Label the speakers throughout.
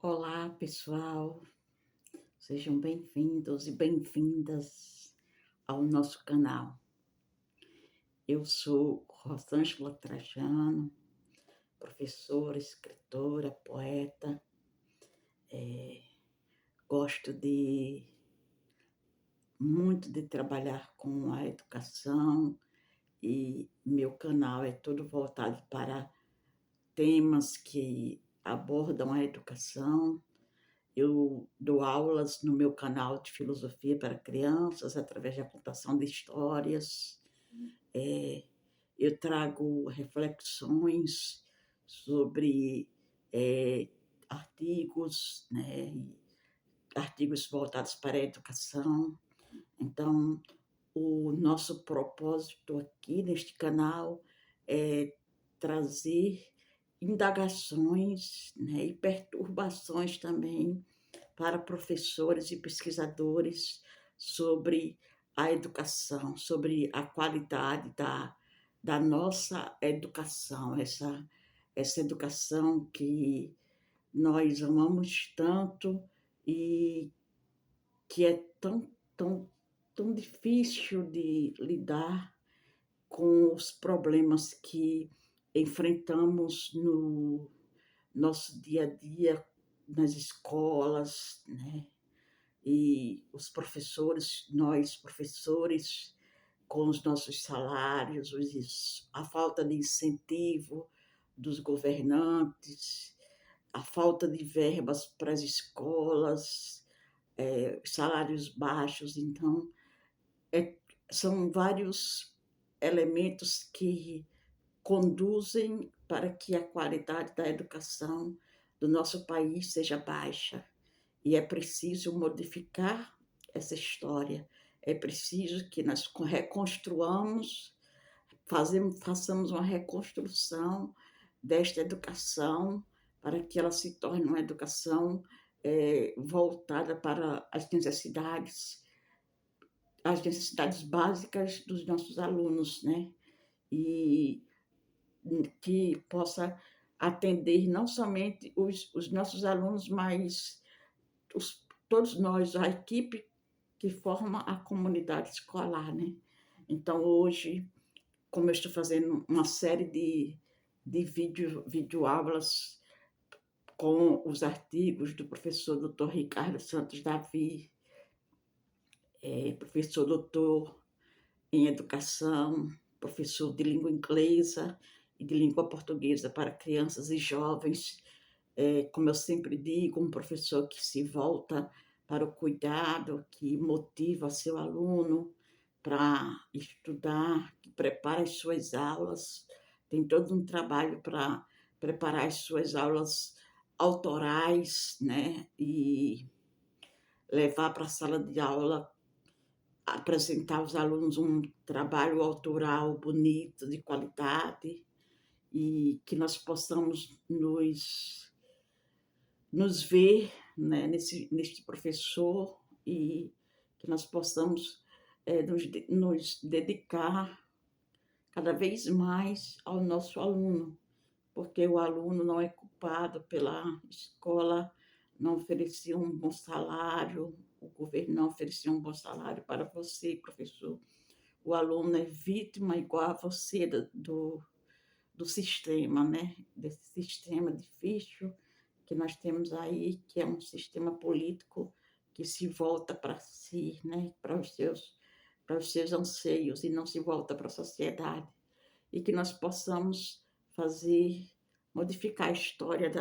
Speaker 1: Olá, pessoal, sejam bem-vindos e bem-vindas ao nosso canal. Eu sou Rosângela Trajano, professora, escritora, poeta. Gosto muito de trabalhar com a educação e meu canal é todo voltado para temas que abordam a educação. Eu dou aulas no meu canal de filosofia para crianças, através da contação de histórias. Eu trago reflexões sobre artigos, né, artigos voltados para a educação. Então, o nosso propósito aqui neste canal é trazer indagações, né, e perturbações também para professores e pesquisadores sobre a educação, sobre a qualidade da nossa educação, essa educação que nós amamos tanto e que é tão difícil de lidar com os problemas que enfrentamos no nosso dia a dia, nas escolas, né? E os professores, nós professores, com os nossos salários, a falta de incentivo dos governantes, a falta de verbas para as escolas, salários baixos. Então, é, são vários elementos que conduzem para que a qualidade da educação do nosso país seja baixa. E é preciso modificar essa história. É preciso que nós reconstruamos, façamos uma reconstrução desta educação para que ela se torne uma educação voltada para as necessidades básicas dos nossos alunos, né? E que possa atender não somente os nossos alunos, mas todos nós, a equipe que forma a comunidade escolar, né? Então, hoje, como eu estou fazendo uma série de videoaulas com os artigos do professor Dr. Ricardo Santos Davi, professor doutor em educação, professor de língua inglesa e de língua portuguesa para crianças e jovens, como eu sempre digo, um professor que se volta para o cuidado, que motiva seu aluno para estudar, que prepara as suas aulas, tem todo um trabalho para preparar as suas aulas autorais, né, e levar para a sala de aula, apresentar aos alunos um trabalho autoral bonito, de qualidade, e que nós possamos nos ver, né, neste professor, e que nós possamos nos dedicar cada vez mais ao nosso aluno, porque o aluno não é culpado pela escola não oferecer um bom salário, o governo não oferecer um bom salário para você, professor. O aluno é vítima igual a você do sistema, né? Desse sistema difícil que nós temos aí, que é um sistema político que se volta para si, né? Para os seus anseios, e não se volta para a sociedade. E que nós possamos modificar a história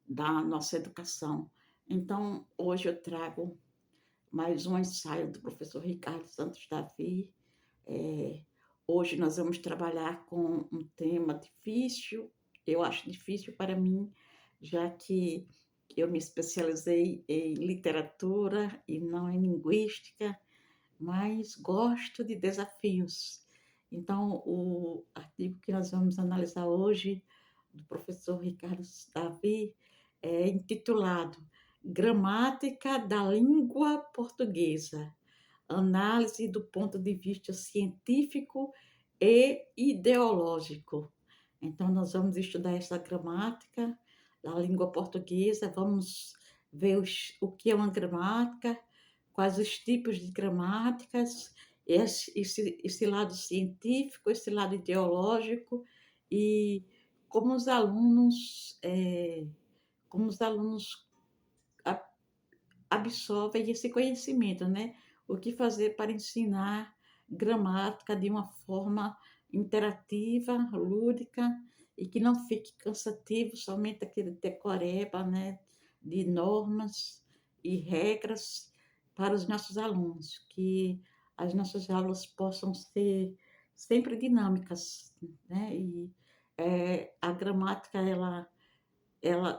Speaker 1: da nossa educação. Então, hoje eu trago mais um ensaio do professor Ricardo Santos Davi. Hoje nós vamos trabalhar com um tema difícil, eu acho difícil para mim, já que eu me especializei em literatura e não em linguística, mas gosto de desafios. Então, o artigo que nós vamos analisar hoje, do professor Ricardo Davi, é intitulado Gramática da Língua Portuguesa, análise do ponto de vista científico e ideológico. Então, nós vamos estudar essa gramática da língua portuguesa, vamos ver o que é uma gramática, quais os tipos de gramáticas, esse lado científico, esse lado ideológico e como os alunos, como os alunos absorvem esse conhecimento, né? O que fazer para ensinar gramática de uma forma interativa, lúdica e que não fique cansativo somente aquele decoreba, né? De normas e regras para os nossos alunos, que as nossas aulas possam ser sempre dinâmicas, né? E a gramática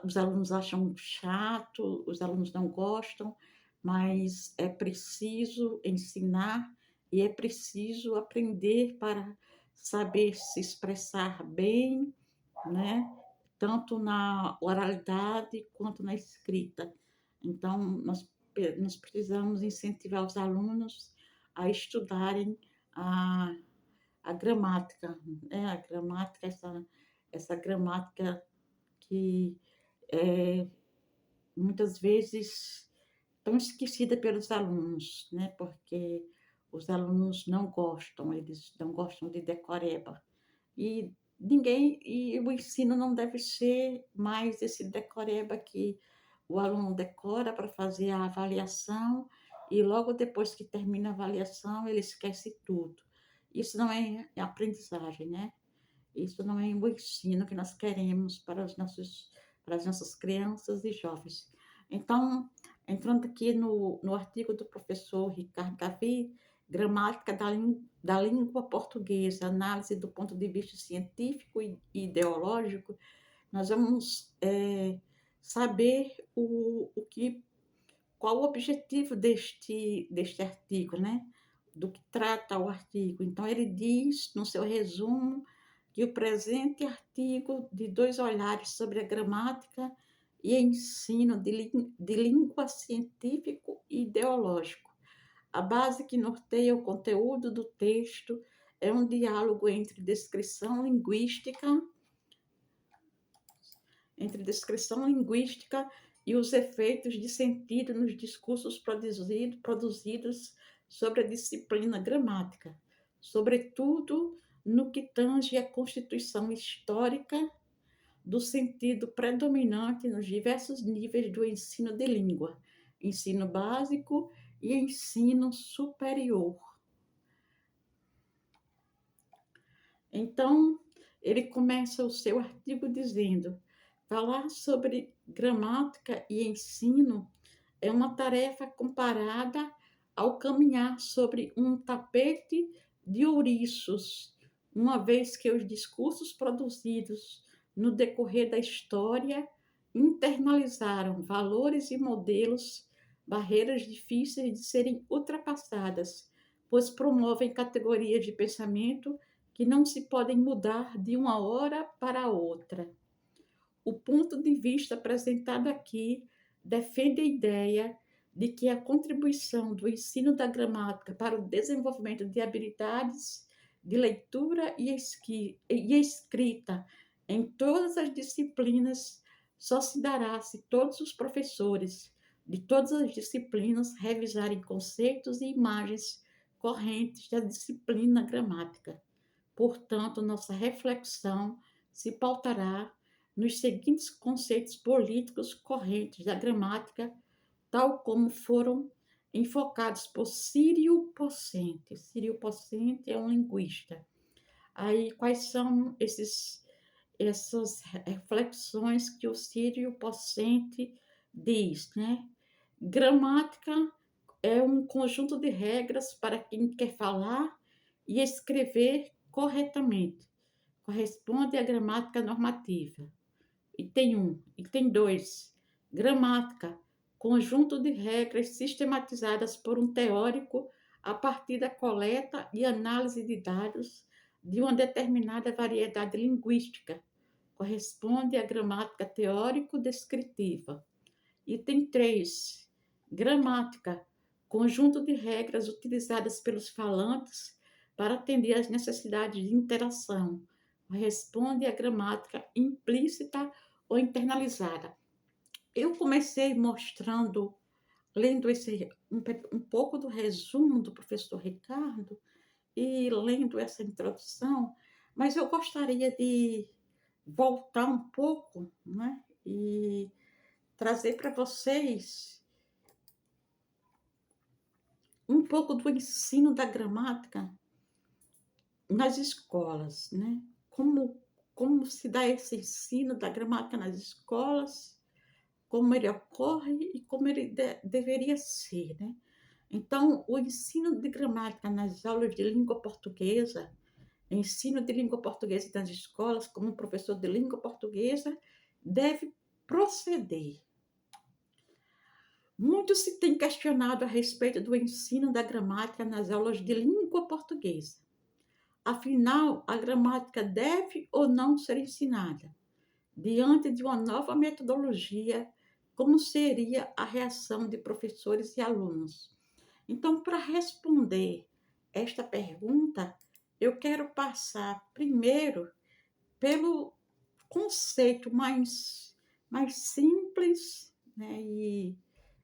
Speaker 1: os alunos acham chato, os alunos não gostam, mas é preciso ensinar e é preciso aprender para saber se expressar bem, né? Tanto na oralidade quanto na escrita. Então, nós precisamos incentivar os alunos a estudarem a, a gramática, né? A gramática, essa gramática que é muitas vezes tão esquecida pelos alunos, né? Porque os alunos não gostam, eles não gostam de decoreba. E e o ensino não deve ser mais esse decoreba que o aluno decora para fazer a avaliação e logo depois que termina a avaliação ele esquece tudo. Isso não é aprendizagem, né? Isso não é o ensino que nós queremos para as nossas crianças e jovens. Então, entrando aqui no artigo do professor Ricardo Davi, gramática da língua portuguesa, análise do ponto de vista científico e ideológico, nós vamos saber qual o objetivo deste artigo, né? Do que trata o artigo. Então, ele diz, no seu resumo, que o presente artigo, de dois olhares sobre a gramática e ensino de língua científico e ideológico. A base que norteia o conteúdo do texto é um diálogo entre descrição linguística e os efeitos de sentido nos discursos produzidos sobre a disciplina gramática, sobretudo no que tange à constituição histórica do sentido predominante nos diversos níveis do ensino de língua, ensino básico e ensino superior. Então, ele começa o seu artigo dizendo: falar sobre gramática e ensino é uma tarefa comparada ao caminhar sobre um tapete de ouriços, uma vez que os discursos produzidos no decorrer da história internalizaram valores e modelos, barreiras difíceis de serem ultrapassadas, pois promovem categorias de pensamento que não se podem mudar de uma hora para outra. O ponto de vista apresentado aqui defende a ideia de que a contribuição do ensino da gramática para o desenvolvimento de habilidades de leitura e escrita em todas as disciplinas só se dará se todos os professores de todas as disciplinas revisarem conceitos e imagens correntes da disciplina gramática. Portanto, nossa reflexão se pautará nos seguintes conceitos políticos correntes da gramática, tal como foram enfocados por Círio Pocente. Círio Pocente é um linguista. Aí, quais são essas reflexões que o Círio Pocente diz, né? Gramática é um conjunto de regras para quem quer falar e escrever corretamente. Corresponde à gramática normativa. Item 2. Gramática, conjunto de regras sistematizadas por um teórico a partir da coleta e análise de dados de uma determinada variedade linguística. Corresponde à gramática teórico-descritiva. Item 3. Gramática, conjunto de regras utilizadas pelos falantes para atender às necessidades de interação. Corresponde à gramática implícita ou internalizada. Eu comecei mostrando, lendo um pouco do resumo do professor Ricardo e lendo essa introdução, mas eu gostaria de voltar um pouco, né, e trazer para vocês um pouco do ensino da gramática nas escolas, né? Como se dá esse ensino da gramática nas escolas, como ele ocorre e como ele deveria ser, né? Então, o ensino de gramática nas aulas de língua portuguesa, ensino de língua portuguesa nas escolas, como professor de língua portuguesa, deve proceder. Muito se tem questionado a respeito do ensino da gramática nas aulas de língua portuguesa. Afinal, a gramática deve ou não ser ensinada? Diante de uma nova metodologia, como seria a reação de professores e alunos? Então, para responder esta pergunta, eu quero passar primeiro pelo conceito mais simples, né, e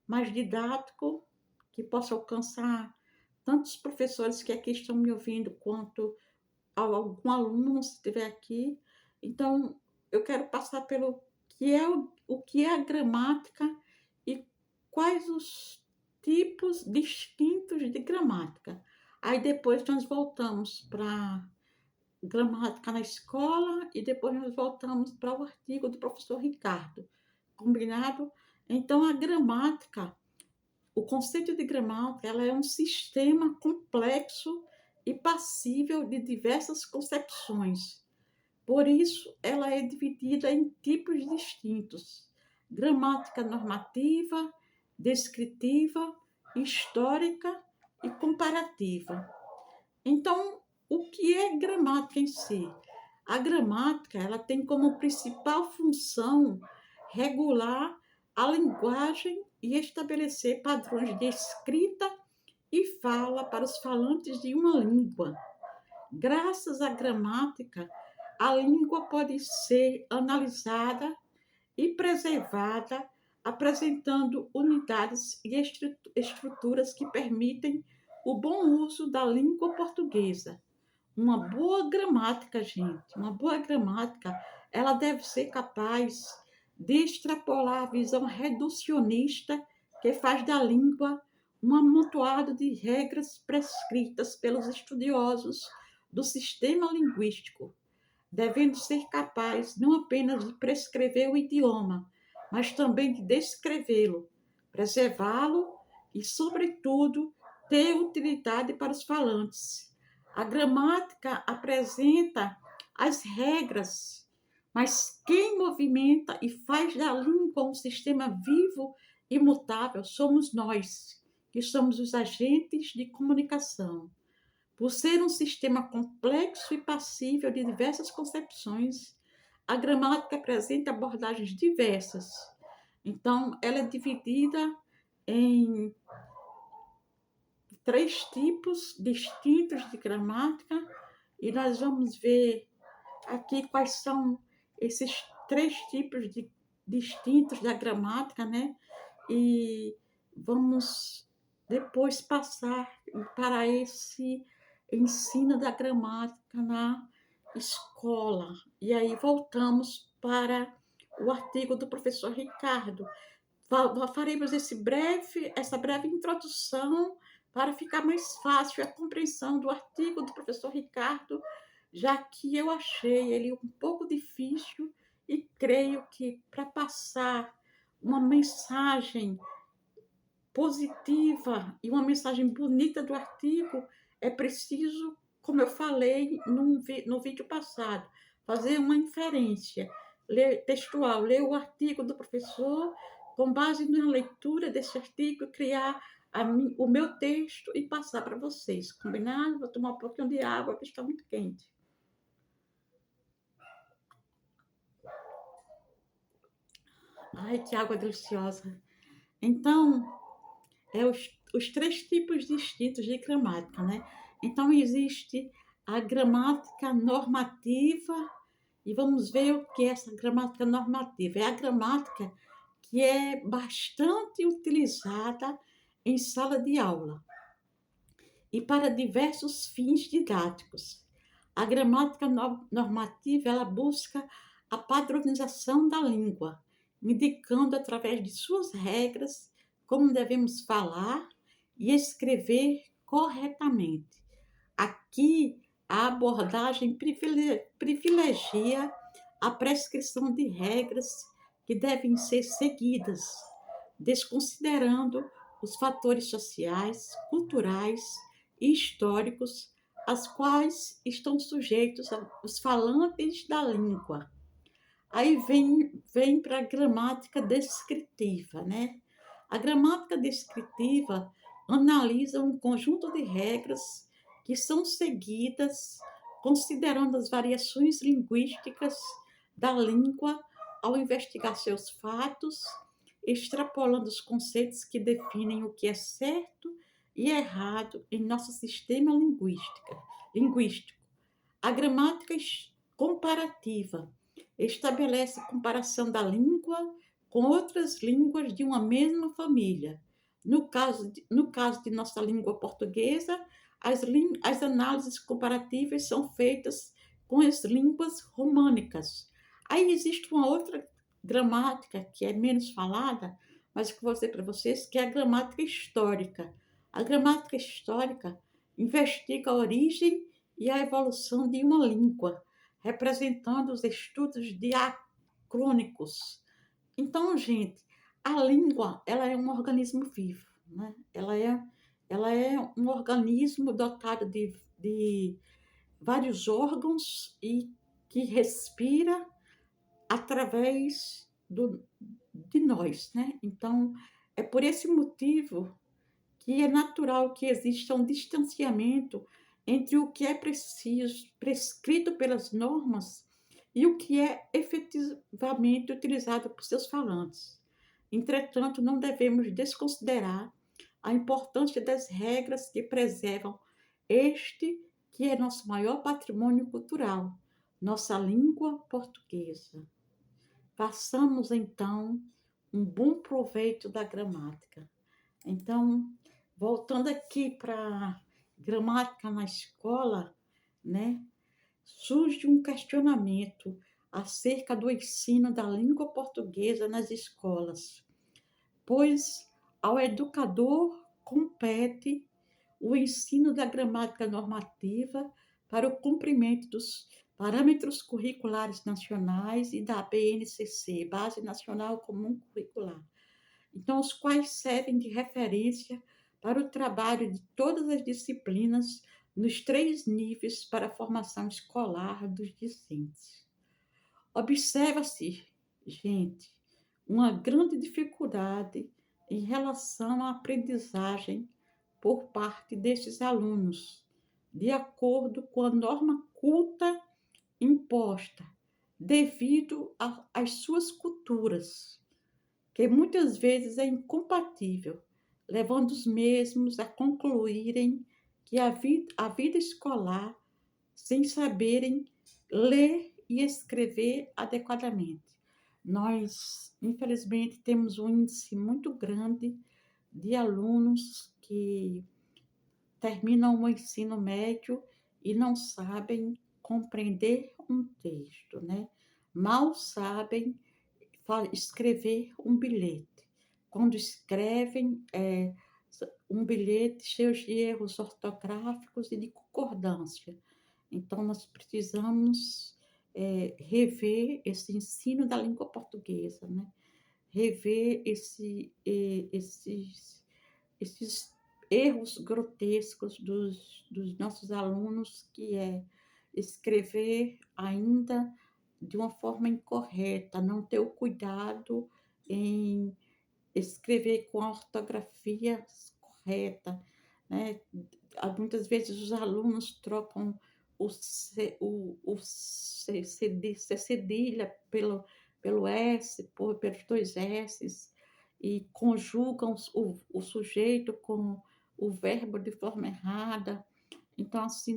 Speaker 1: mais didático, que possa alcançar tantos professores que aqui estão me ouvindo, quanto algum aluno, se estiver aqui. Então, eu quero passar pelo o que é a gramática e quais os tipos distintos de gramática. Aí depois nós voltamos para gramática na escola e depois nós voltamos para o artigo do professor Ricardo. Combinado? Então, a gramática, o conceito de gramática, ela é um sistema complexo e passível de diversas concepções. Por isso, ela é dividida em tipos distintos: gramática normativa, descritiva, histórica e comparativa. Então, o que é gramática em si? A gramática, ela tem como principal função regular a linguagem e estabelecer padrões de escrita e fala para os falantes de uma língua. Graças à gramática, a língua pode ser analisada e preservada, apresentando unidades e estruturas que permitem o bom uso da língua portuguesa. Uma boa gramática, gente, uma boa gramática, ela deve ser capaz de extrapolar a visão reducionista que faz da língua um amontoado de regras prescritas pelos estudiosos do sistema linguístico, devendo ser capaz não apenas de prescrever o idioma, mas também de descrevê-lo, preservá-lo e, sobretudo, ter utilidade para os falantes. A gramática apresenta as regras, mas quem movimenta e faz da língua um sistema vivo e mutável somos nós, que somos os agentes de comunicação. Por ser um sistema complexo e passível de diversas concepções, a gramática apresenta abordagens diversas. Então, ela é dividida em 3 tipos distintos de gramática e nós vamos ver aqui quais são esses 3 tipos distintos da gramática, né? E vamos depois passar para esse ensino da gramática na escola. E aí voltamos para o artigo do professor Ricardo. Faremos essa breve introdução para ficar mais fácil a compreensão do artigo do professor Ricardo, já que eu achei ele um pouco difícil e creio que para passar uma mensagem positiva e uma mensagem bonita do artigo, é preciso, como eu falei no vídeo passado, fazer uma inferência textual, ler o artigo do professor, com base na leitura desse artigo, criar o meu texto e passar para vocês. Combinado? Vou tomar um pouquinho de água, porque está muito quente. Ai, que água deliciosa. Então, os 3 tipos distintos de gramática, né? Então, existe a gramática normativa e vamos ver o que é essa gramática normativa. É a gramática que é bastante utilizada em sala de aula e para diversos fins didáticos. A gramática normativa, ela busca a padronização da língua, indicando através de suas regras como devemos falar e escrever corretamente. Aqui, a abordagem privilegia a prescrição de regras que devem ser seguidas, desconsiderando os fatores sociais, culturais e históricos aos quais estão sujeitos os falantes da língua. Aí vem para a gramática descritiva, né? A gramática descritiva analisa um conjunto de regras que são seguidas considerando as variações linguísticas da língua ao investigar seus fatos, extrapolando os conceitos que definem o que é certo e errado em nosso sistema linguístico. A gramática comparativa estabelece comparação da língua com outras línguas de uma mesma família. No caso de nossa língua portuguesa, as análises comparativas são feitas com as línguas românicas. Aí existe uma outra gramática que é menos falada, mas que vou dizer para vocês, que é a gramática histórica. A gramática histórica investiga a origem e a evolução de uma língua, representando os estudos diacrônicos. Então, gente, a língua, ela é um organismo vivo, né? Ela é um organismo dotado de vários órgãos e que respira através de nós, né? Então, é por esse motivo que é natural que exista um distanciamento entre o que é preciso, prescrito pelas normas e o que é efetivamente utilizado por seus falantes. Entretanto, não devemos desconsiderar a importância das regras que preservam este que é nosso maior patrimônio cultural, nossa língua portuguesa. Façamos, então, um bom proveito da gramática. Então, voltando aqui para gramática na escola, né, surge um questionamento acerca do ensino da língua portuguesa nas escolas, pois ao educador compete o ensino da gramática normativa para o cumprimento dos parâmetros curriculares nacionais e da BNCC, Base Nacional Comum Curricular. Então, os quais servem de referência para o trabalho de todas as disciplinas nos 3 níveis para a formação escolar dos discentes. Observa-se, gente, uma grande dificuldade em relação à aprendizagem por parte desses alunos, de acordo com a norma culta imposta, devido às suas culturas, que muitas vezes é incompatível, levando os mesmos a concluírem que a vida escolar sem saberem ler e escrever adequadamente. Nós, infelizmente, temos um índice muito grande de alunos que terminam o ensino médio e não sabem compreender um texto, né? Mal sabem escrever um bilhete. Quando escrevem um bilhete cheio de erros ortográficos e de concordância. Então, nós precisamos rever esse ensino da língua portuguesa, né? Rever esses erros grotescos dos nossos alunos, que é escrever ainda de uma forma incorreta, não ter o cuidado em escrever com a ortografia correta, né? Muitas vezes os alunos trocam cedilha pelo S, pelos 2 S's, e conjugam o sujeito com o verbo de forma errada. Então, assim,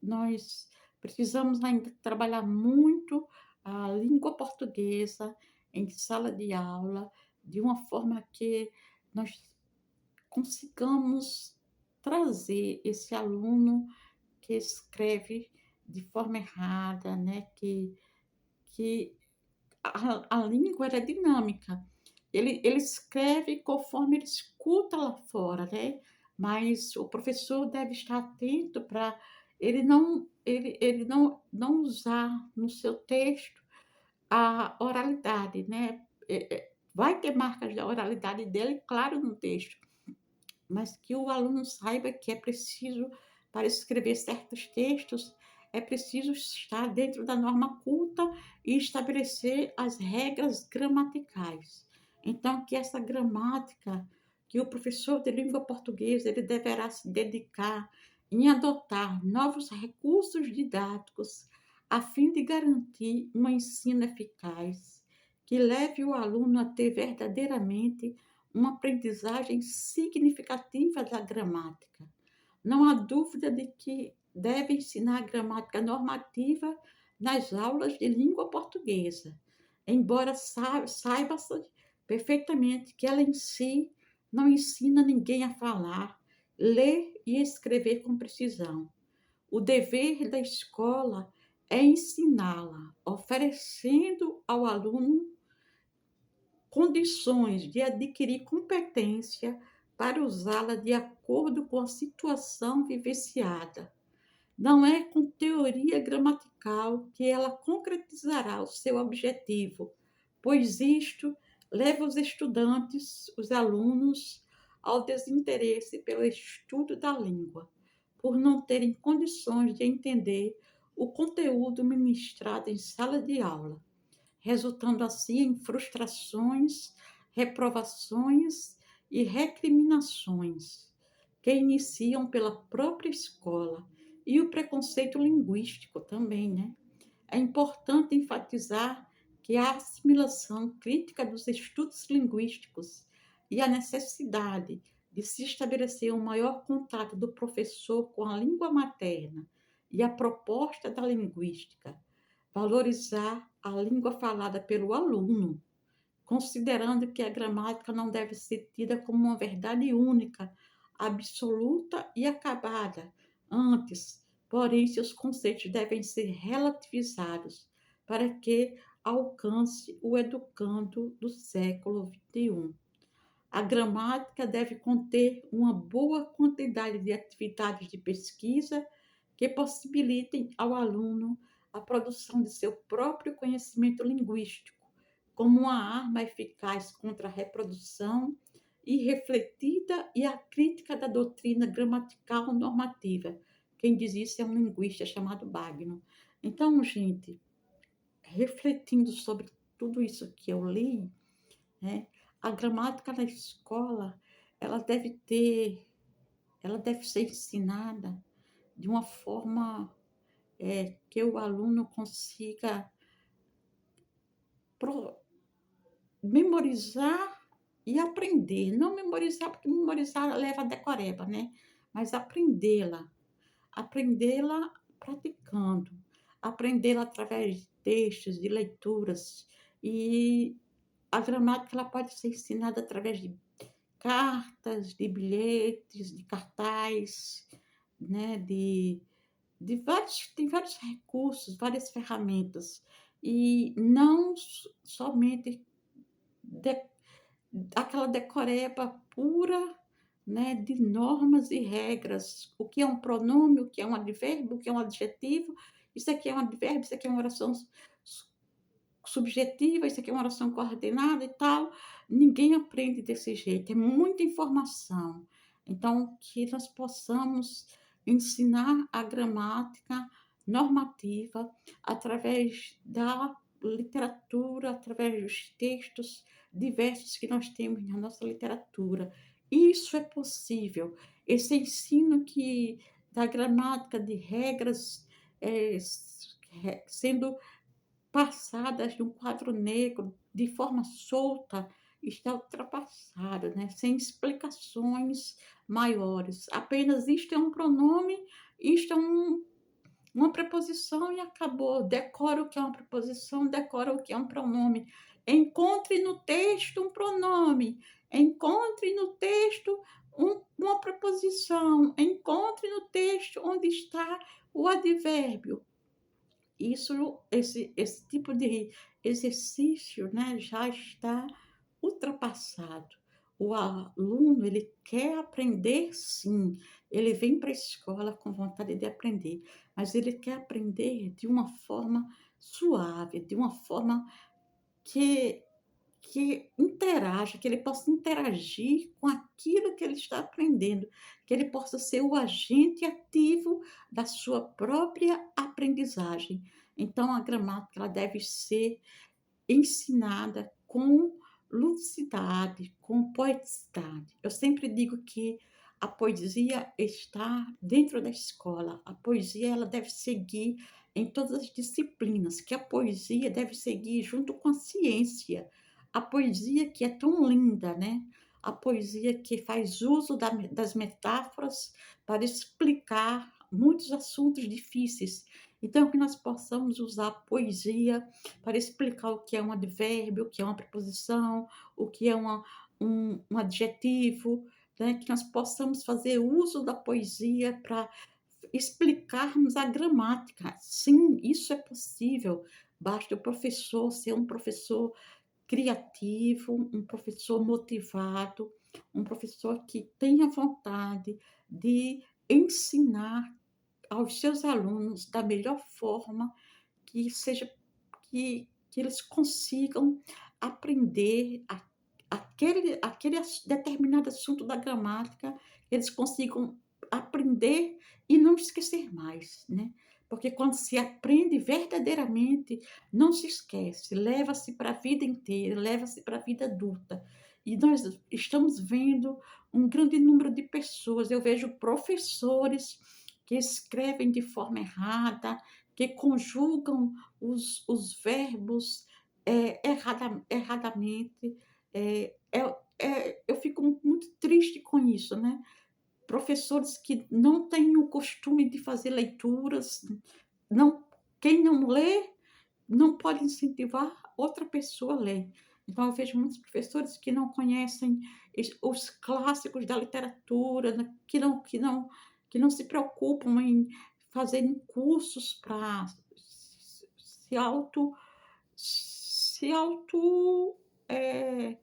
Speaker 1: nós precisamos ainda trabalhar muito a língua portuguesa em sala de aula, de uma forma que nós consigamos trazer esse aluno que escreve de forma errada, né, que a língua ela é dinâmica. Ele escreve conforme ele escuta lá fora, né, mas o professor deve estar atento para ele não usar no seu texto a oralidade, né. Vai ter marcas da oralidade dele, claro, no texto, mas que o aluno saiba que é preciso, para escrever certos textos, é preciso estar dentro da norma culta e estabelecer as regras gramaticais. Então, que essa gramática, que o professor de língua portuguesa ele deverá se dedicar em adotar novos recursos didáticos a fim de garantir um ensino eficaz, que leve o aluno a ter verdadeiramente uma aprendizagem significativa da gramática. Não há dúvida de que deve ensinar gramática normativa nas aulas de língua portuguesa, embora saiba-se perfeitamente que ela em si não ensina ninguém a falar, ler e escrever com precisão. O dever da escola é ensiná-la, oferecendo ao aluno condições de adquirir competência para usá-la de acordo com a situação vivenciada. Não é com teoria gramatical que ela concretizará o seu objetivo, pois isto leva os estudantes, os alunos, ao desinteresse pelo estudo da língua, por não terem condições de entender o conteúdo ministrado em sala de aula, resultando assim em frustrações, reprovações e recriminações, que iniciam pela própria escola, e o preconceito linguístico também, né? É importante enfatizar que a assimilação crítica dos estudos linguísticos e a necessidade de se estabelecer um maior contato do professor com a língua materna e a proposta da linguística, valorizar a língua falada pelo aluno, considerando que a gramática não deve ser tida como uma verdade única, absoluta e acabada. Antes, porém, seus conceitos devem ser relativizados para que alcance o educando do século XXI. A gramática deve conter uma boa quantidade de atividades de pesquisa que possibilitem ao aluno a produção de seu próprio conhecimento linguístico, como uma arma eficaz contra a reprodução irrefletida e a crítica da doutrina gramatical normativa. Quem diz isso é um linguista chamado Bagno. Então, gente, refletindo sobre tudo isso que eu li, né, a gramática na escola, ela deve ter, ela deve ser ensinada de uma forma que o aluno consiga pro- memorizar e aprender. Não memorizar, porque memorizar leva a decoreba, né? Mas aprendê-la praticando, aprendê-la através de textos, de leituras. E a gramática ela pode ser ensinada através de cartas, de bilhetes, de cartaz, né? Tem vários recursos, várias ferramentas. E não somente de, aquela decoreba pura, né, de normas e regras. O que é um pronome, o que é um advérbio, o que é um adjetivo. Isso aqui é um advérbio, isso aqui é uma oração subjetiva, isso aqui é uma oração coordenada e tal. Ninguém aprende desse jeito, é muita informação. Então, que nós possamos ensinar a gramática normativa através da literatura, através dos textos diversos que nós temos na nossa literatura. Isso é possível. Esse ensino que da gramática, de regras eh, sendo passadas de um quadro negro de forma solta, está ultrapassada, né? Sem explicações maiores. Apenas isto é um pronome, isto é uma preposição e acabou. Decora o que é uma preposição, decora o que é um pronome. Encontre no texto um pronome, encontre no texto uma preposição, encontre no texto onde está o advérbio. Esse tipo de exercício, né, já está ultrapassado. O aluno, ele quer aprender sim, ele vem para a escola com vontade de aprender, mas ele quer aprender de uma forma suave, de uma forma que interaja, que ele possa interagir com aquilo que ele está aprendendo, que ele possa ser o agente ativo da sua própria aprendizagem. Então a gramática ela deve ser ensinada com ludicidade, com poeticidade. Eu sempre digo que a poesia está dentro da escola. A poesia ela deve seguir em todas as disciplinas, que a poesia deve seguir junto com a ciência. A poesia que é tão linda, né? A poesia que faz uso das metáforas para explicar muitos assuntos difíceis. Então, que nós possamos usar a poesia para explicar o que é um advérbio, o que é uma preposição, o que é um adjetivo, né? Que nós possamos fazer uso da poesia para explicarmos a gramática. Sim, isso é possível. Basta o professor ser um professor criativo, um professor motivado, um professor que tenha vontade de ensinar aos seus alunos da melhor forma que seja que eles consigam aprender aquele determinado assunto da gramática, eles consigam aprender e não esquecer mais, né? Porque quando se aprende verdadeiramente, não se esquece, leva-se para a vida inteira, leva-se para a vida adulta. E nós estamos vendo um grande número de pessoas, eu vejo professores que escrevem de forma errada, que conjugam os verbos erradamente. Eu fico muito triste com isso, né? Professores que não têm o costume de fazer leituras, não, quem não lê não pode incentivar outra pessoa a ler. Então, eu vejo muitos professores que não conhecem os clássicos da literatura, né, que não se preocupam em fazerem cursos para se auto, se auto é,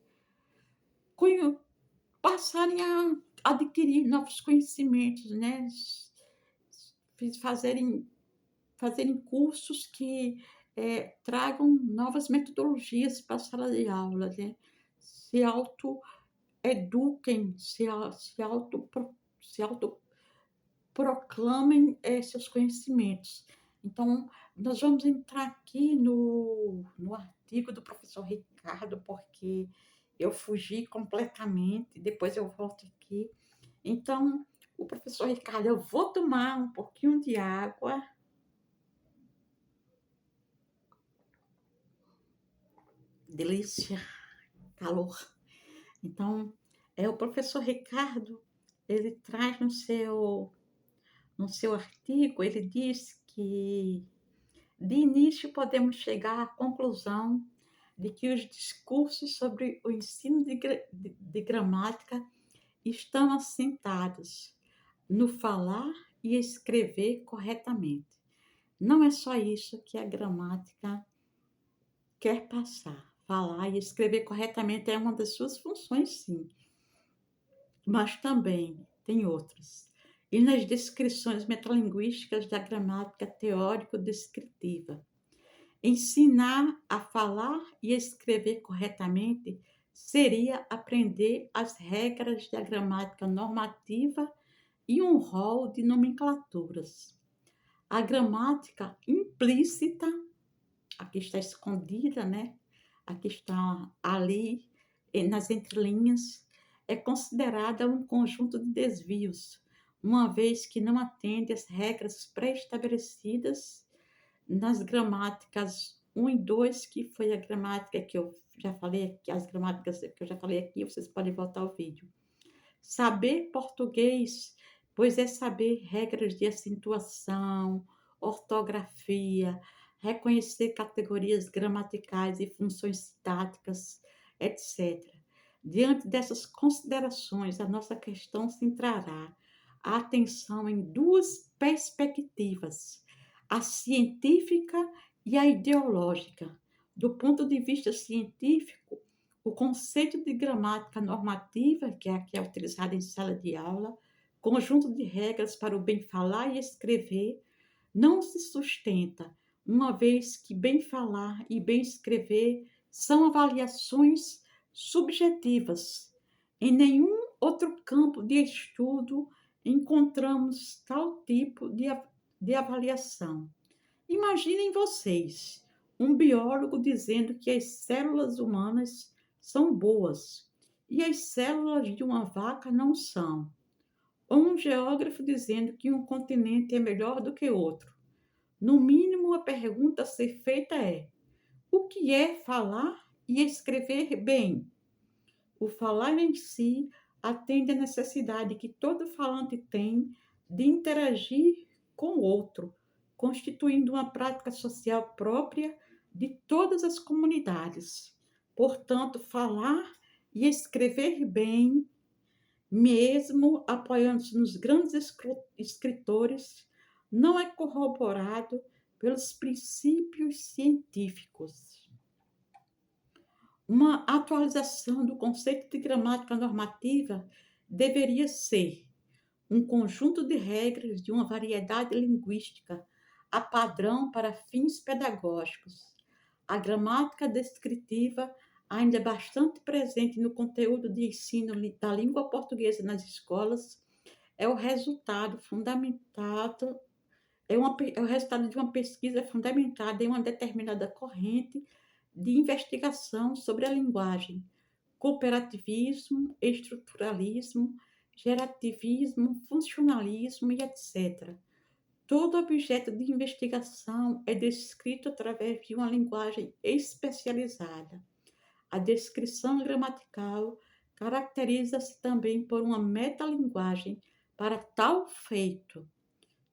Speaker 1: passarem a adquirir novos conhecimentos, né? Fazerem cursos que tragam novas metodologias para a sala de aula, né? Se autoeduquem, se autoproclamem seus conhecimentos. Então, nós vamos entrar aqui no artigo do professor Ricardo, porque eu fugi completamente, depois eu volto aqui. Então, o professor Ricardo, eu vou tomar um pouquinho de água. Delícia, calor. Então, o professor Ricardo, ele traz no seu artigo, ele diz que, de início, podemos chegar à conclusão de que os discursos sobre o ensino de gramática estão assentados no falar e escrever corretamente. Não é só isso que a gramática quer passar. Falar e escrever corretamente é uma das suas funções, sim, mas também tem outras. E nas descrições metalinguísticas da gramática teórico-descritiva. Ensinar a falar e escrever corretamente seria aprender as regras da gramática normativa e um rol de nomenclaturas. A gramática implícita, aqui está escondida, né? Aqui está ali, nas entrelinhas, é considerada um conjunto de desvios, uma vez que não atende às regras pré-estabelecidas nas gramáticas 1 e 2, que foi a gramática que eu já falei aqui, as gramáticas que eu já falei aqui, vocês podem voltar ao vídeo. Saber português, pois é saber regras de acentuação, ortografia, reconhecer categorias gramaticais e funções sintáticas, etc. Diante dessas considerações, a nossa questão centrará a atenção em duas perspectivas: a científica e a ideológica. Do ponto de vista científico, o conceito de gramática normativa, que é a que é utilizada em sala de aula, conjunto de regras para o bem falar e escrever, não se sustenta, uma vez que bem falar e bem escrever são avaliações subjetivas. Em nenhum outro campo de estudo encontramos tal tipo de avaliação. Imaginem vocês, um biólogo dizendo que as células humanas são boas e as células de uma vaca não são. Ou um geógrafo dizendo que um continente é melhor do que outro. No mínimo, a pergunta a ser feita é: o que é falar e escrever bem? O falar em si atende à necessidade que todo falante tem de interagir com o outro, constituindo uma prática social própria de todas as comunidades. Portanto, falar e escrever bem, mesmo apoiando-se nos grandes escritores, não é corroborado pelos princípios científicos. Uma atualização do conceito de gramática normativa deveria ser um conjunto de regras de uma variedade linguística a padrão para fins pedagógicos. A gramática descritiva, ainda bastante presente no conteúdo de ensino da língua portuguesa nas escolas, é o resultado fundamentado é o resultado de uma pesquisa fundamentada em uma determinada corrente de investigação sobre a linguagem, cooperativismo, estruturalismo, gerativismo, funcionalismo e etc. Todo objeto de investigação é descrito através de uma linguagem especializada. A descrição gramatical caracteriza-se também por uma metalinguagem para tal feito.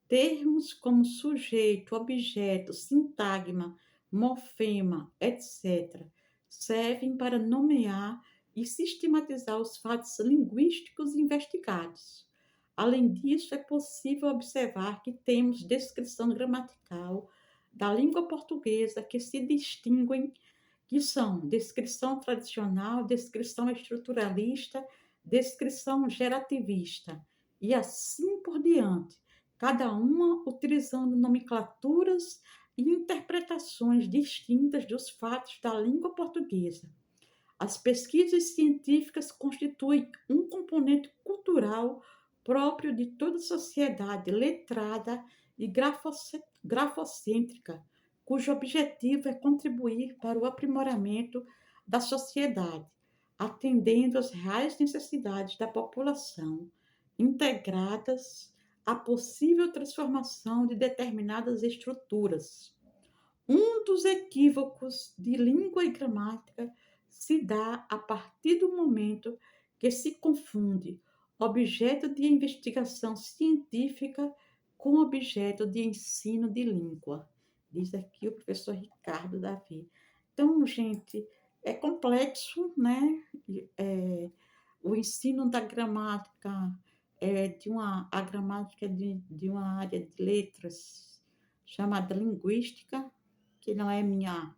Speaker 1: Termos como sujeito, objeto, sintagma, morfema, etc., servem para nomear e sistematizar os fatos linguísticos investigados. Além disso, é possível observar que temos descrição gramatical da língua portuguesa que se distinguem, que são descrição tradicional, descrição estruturalista, descrição gerativista, e assim por diante, cada uma utilizando nomenclaturas e interpretações distintas dos fatos da língua portuguesa. As pesquisas científicas constituem um componente cultural próprio de toda sociedade letrada e grafocêntrica, cujo objetivo é contribuir para o aprimoramento da sociedade, atendendo às reais necessidades da população, integradas à possível transformação de determinadas estruturas. Um dos equívocos de língua e gramática se dá a partir do momento que se confunde objeto de investigação científica com objeto de ensino de língua, diz aqui o professor Ricardo Davi. Então, gente, é complexo, né? O ensino da gramática a gramática de uma área de letras chamada linguística, que não é minha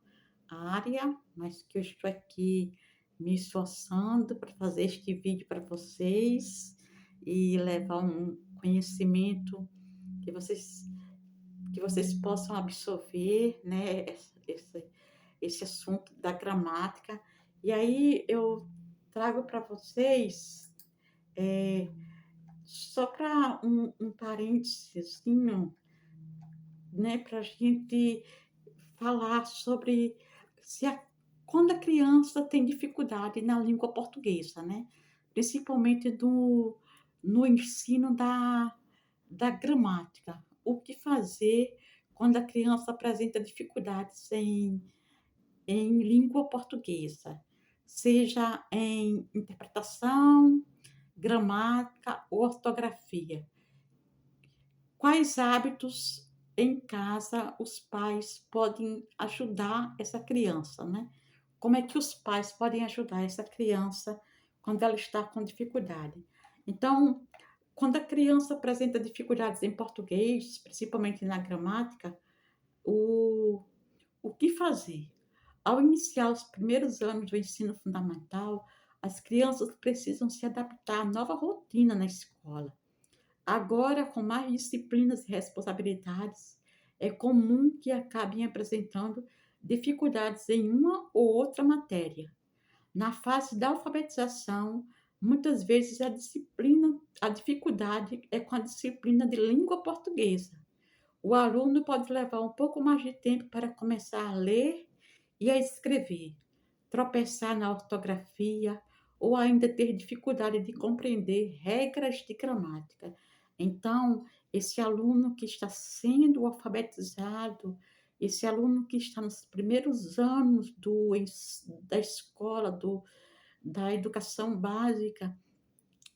Speaker 1: área, mas que eu estou aqui me esforçando para fazer este vídeo para vocês e levar um conhecimento que vocês possam absorver, né, esse assunto da gramática. E aí eu trago para vocês, só para um parênteses, né, para a gente falar sobre quando a criança tem dificuldade na língua portuguesa, né? Principalmente no ensino da gramática. O que fazer quando a criança apresenta dificuldades em língua portuguesa, seja em interpretação, gramática ou ortografia. Quais hábitos em casa os pais podem ajudar essa criança, né? Como é que os pais podem ajudar essa criança quando ela está com dificuldade? Então, quando a criança apresenta dificuldades em português, principalmente na gramática, o, o que fazer? Ao iniciar os primeiros anos do ensino fundamental, as crianças precisam se adaptar à nova rotina na escola. Agora, com mais disciplinas e responsabilidades, é comum que acabem apresentando dificuldades em uma ou outra matéria. Na fase da alfabetização, muitas vezes a dificuldade é com a disciplina de língua portuguesa. O aluno pode levar um pouco mais de tempo para começar a ler e a escrever, tropeçar na ortografia ou ainda ter dificuldade de compreender regras de gramática. Então, esse aluno que está sendo alfabetizado, esse aluno que está nos primeiros anos da escola, da educação básica,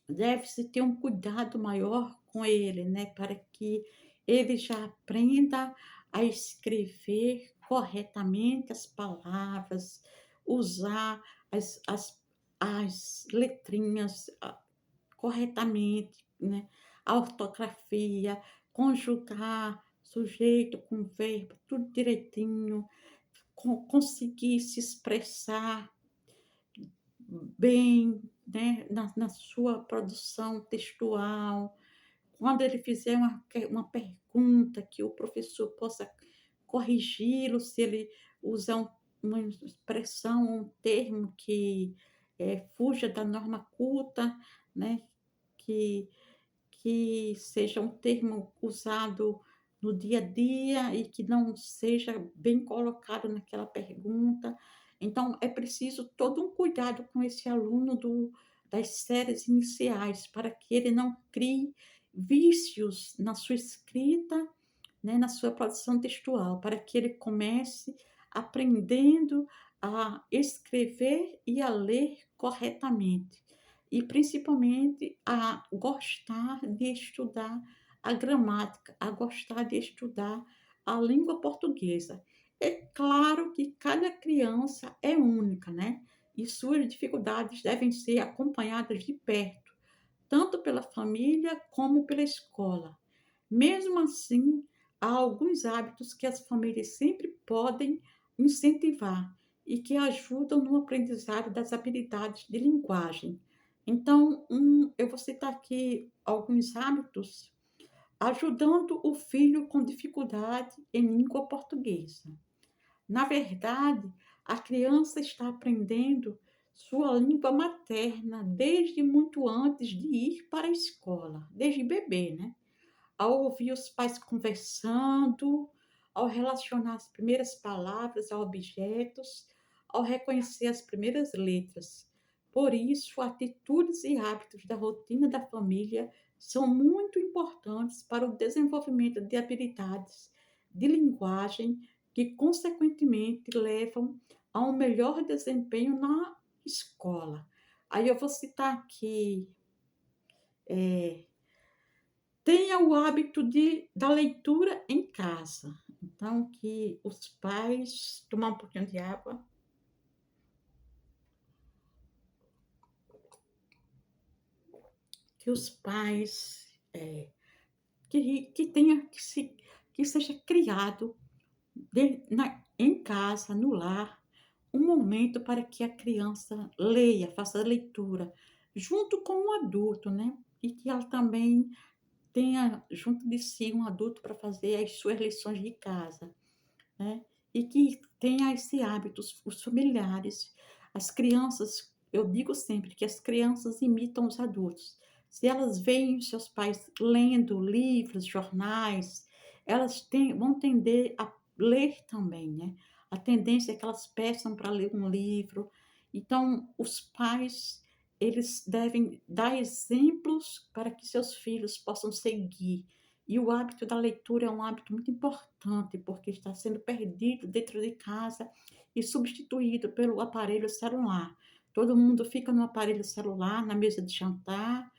Speaker 1: deve-se ter um cuidado maior com ele, né, para que ele já aprenda a escrever corretamente as palavras, usar as letrinhas corretamente, né, a ortografia, conjugar sujeito com verbo, tudo direitinho, conseguir se expressar bem, né, na sua produção textual. Quando ele fizer uma pergunta, que o professor possa corrigi-lo se ele usar uma expressão, um termo que fuja da norma culta, né, que, que seja um termo usado no dia a dia e que não seja bem colocado naquela pergunta. Então, é preciso todo um cuidado com esse aluno das séries iniciais, para que ele não crie vícios na sua escrita, né, na sua produção textual, para que ele comece aprendendo a escrever e a ler corretamente. E principalmente a gostar de estudar a gramática, a gostar de estudar a língua portuguesa. É claro que cada criança é única, né? E suas dificuldades devem ser acompanhadas de perto, tanto pela família como pela escola. Mesmo assim, há alguns hábitos que as famílias sempre podem incentivar e que ajudam no aprendizado das habilidades de linguagem. Então, eu vou citar aqui alguns hábitos ajudando o filho com dificuldade em língua portuguesa. Na verdade, a criança está aprendendo sua língua materna desde muito antes de ir para a escola, desde bebê, né? Ao ouvir os pais conversando, ao relacionar as primeiras palavras a objetos, ao reconhecer as primeiras letras. Por isso, atitudes e hábitos da rotina da família são muito importantes para o desenvolvimento de habilidades de linguagem que, consequentemente, levam a um melhor desempenho na escola. Aí eu vou citar aqui é, tenha o hábito da leitura em casa. Então, que os pais tomar um pouquinho de água, que os pais que tenha que seja criado em casa, no lar, um momento para que a criança leia, faça a leitura, junto com o adulto, né? E que ela também tenha junto de si um adulto para fazer as suas lições de casa, né? E que tenha esse hábito, os familiares, as crianças, eu digo sempre que as crianças imitam os adultos. Se elas veem os seus pais lendo livros, jornais, vão tender a ler também, né? A tendência é que elas peçam para ler um livro. Então, os pais, eles devem dar exemplos para que seus filhos possam seguir. E o hábito da leitura é um hábito muito importante, porque está sendo perdido dentro de casa e substituído pelo aparelho celular. Todo mundo fica no aparelho celular, na mesa de jantar,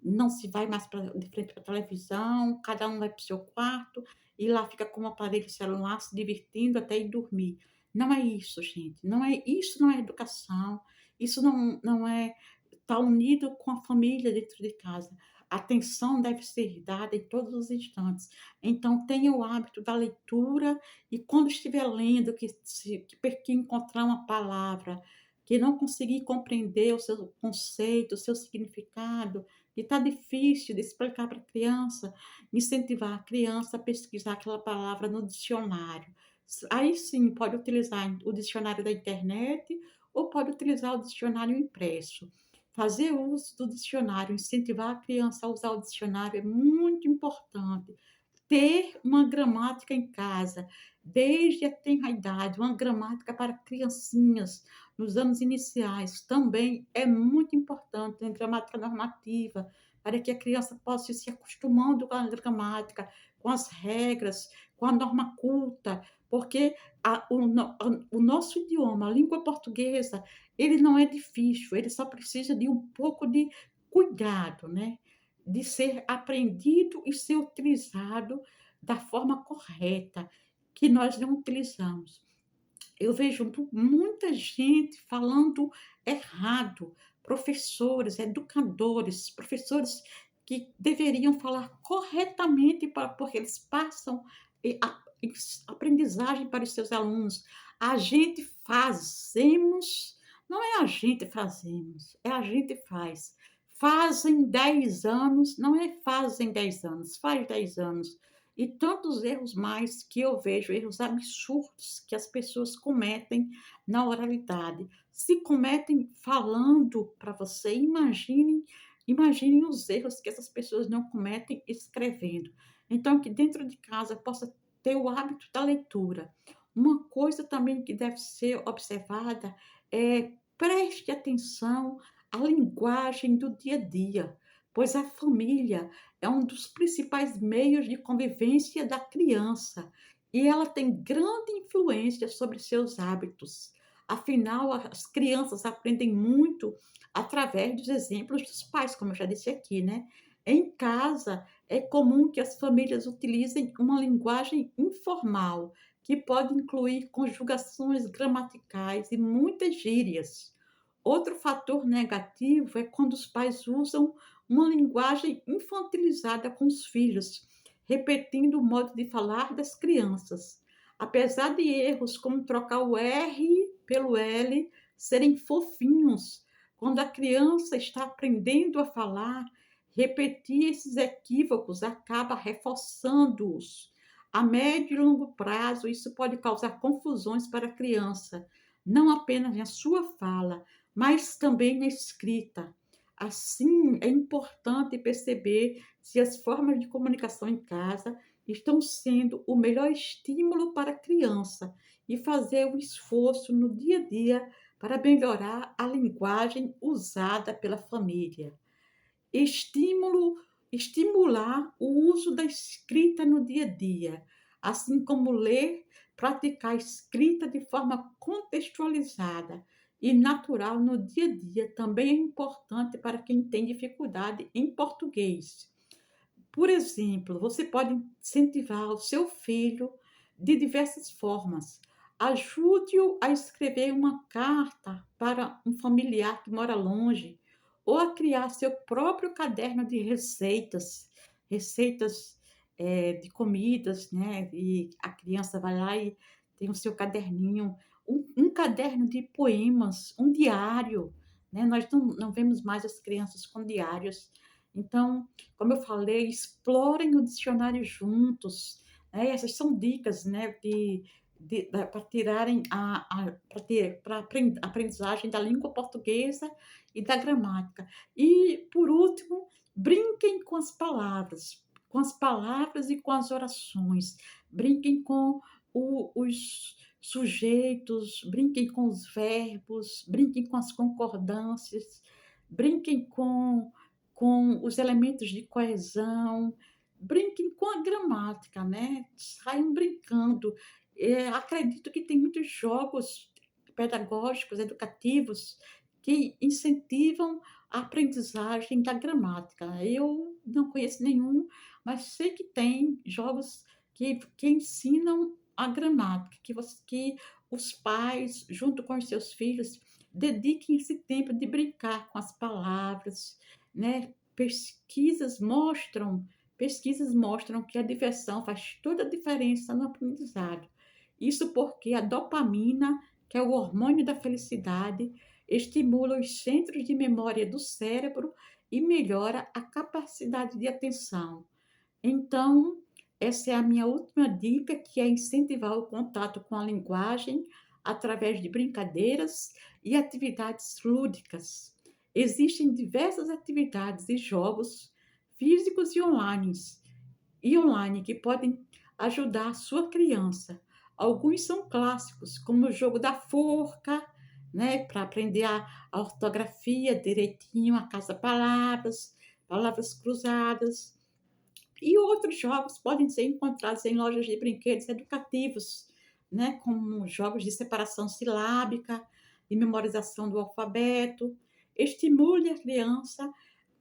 Speaker 1: não se vai mais de frente para a televisão, cada um vai para o seu quarto e lá fica com o aparelho celular se divertindo até ir dormir. Não é isso, gente, não é isso, não é educação, isso não é estar unido com a família dentro de casa. A atenção deve ser dada em todos os instantes. Então tenha o hábito da leitura e quando estiver lendo, que encontrar uma palavra, que não conseguir compreender o seu conceito, o seu significado, que está difícil de explicar para a criança, incentivar a criança a pesquisar aquela palavra no dicionário. Aí sim, pode utilizar o dicionário da internet ou pode utilizar o dicionário impresso. Fazer uso do dicionário, incentivar a criança a usar o dicionário é muito importante. Ter uma gramática em casa, desde a tenra idade, uma gramática para criancinhas, nos anos iniciais, também é muito importante, uma gramática normativa, para que a criança possa ir se acostumando com a gramática, com as regras, com a norma culta, porque o nosso idioma, a língua portuguesa, ele não é difícil, ele só precisa de um pouco de cuidado, né? De ser aprendido e ser utilizado da forma correta, que nós não utilizamos. Eu vejo muita gente falando errado, professores, educadores, professores que deveriam falar corretamente porque eles passam aprendizagem para os seus alunos. A gente fazemos, não é a gente fazemos, é a gente faz. Fazem 10 anos, não é fazem 10 anos, faz 10 anos. E tantos erros mais que eu vejo, erros absurdos que as pessoas cometem na oralidade. Se cometem falando para você, imaginem os erros que essas pessoas não cometem escrevendo. Então, que dentro de casa possa ter o hábito da leitura. Uma coisa também que deve ser observada é preste atenção à linguagem do dia a dia, pois a família é um dos principais meios de convivência da criança e ela tem grande influência sobre seus hábitos. Afinal, as crianças aprendem muito através dos exemplos dos pais, como eu já disse aqui, né? Em casa, é comum que as famílias utilizem uma linguagem informal, que pode incluir conjugações gramaticais e muitas gírias. Outro fator negativo é quando os pais usam uma linguagem infantilizada com os filhos, repetindo o modo de falar das crianças. Apesar de erros como trocar o R pelo L serem fofinhos, quando a criança está aprendendo a falar, repetir esses equívocos acaba reforçando-os. A médio e longo prazo, isso pode causar confusões para a criança, não apenas na sua fala, mas também na escrita. Assim, é importante perceber se as formas de comunicação em casa estão sendo o melhor estímulo para a criança e fazer o esforço no dia a dia para melhorar a linguagem usada pela família. Estímulo, estimular o uso da escrita no dia a dia, assim como ler, praticar a escrita de forma contextualizada e natural no dia a dia também é importante para quem tem dificuldade em português. Por exemplo, você pode incentivar o seu filho de diversas formas. Ajude-o a escrever uma carta para um familiar que mora longe, ou a criar seu próprio caderno de receitas, receitas de comidas, né? E a criança vai lá e tem o seu caderninho, um caderno de poemas, um diário, né? Nós não vemos mais as crianças com diários. Então, como eu falei, explorem o dicionário juntos. Né? Essas são dicas, né, para tirarem para aprendizagem da língua portuguesa e da gramática. E, por último, brinquem com as palavras e com as orações. Brinquem com os sujeitos, brinquem com os verbos, brinquem com as concordâncias, brinquem com os elementos de coesão, brinquem com a gramática, né? Saiam brincando. Acredito que tem muitos jogos pedagógicos, educativos, que incentivam a aprendizagem da gramática. Eu não conheço nenhum, mas sei que tem jogos que ensinam a gramática, que os pais, junto com os seus filhos, dediquem esse tempo de brincar com as palavras, né? Pesquisas mostram que a diversão faz toda a diferença no aprendizado. Isso porque a dopamina, que é o hormônio da felicidade, estimula os centros de memória do cérebro e melhora a capacidade de atenção. Então, essa é a minha última dica, que é incentivar o contato com a linguagem através de brincadeiras e atividades lúdicas. Existem diversas atividades e jogos físicos e online que podem ajudar a sua criança. Alguns são clássicos, como o jogo da forca, né, para aprender a ortografia direitinho, a caça-palavras, palavras cruzadas. E outros jogos podem ser encontrados em lojas de brinquedos educativos, né, como jogos de separação silábica, de memorização do alfabeto. Estimule a criança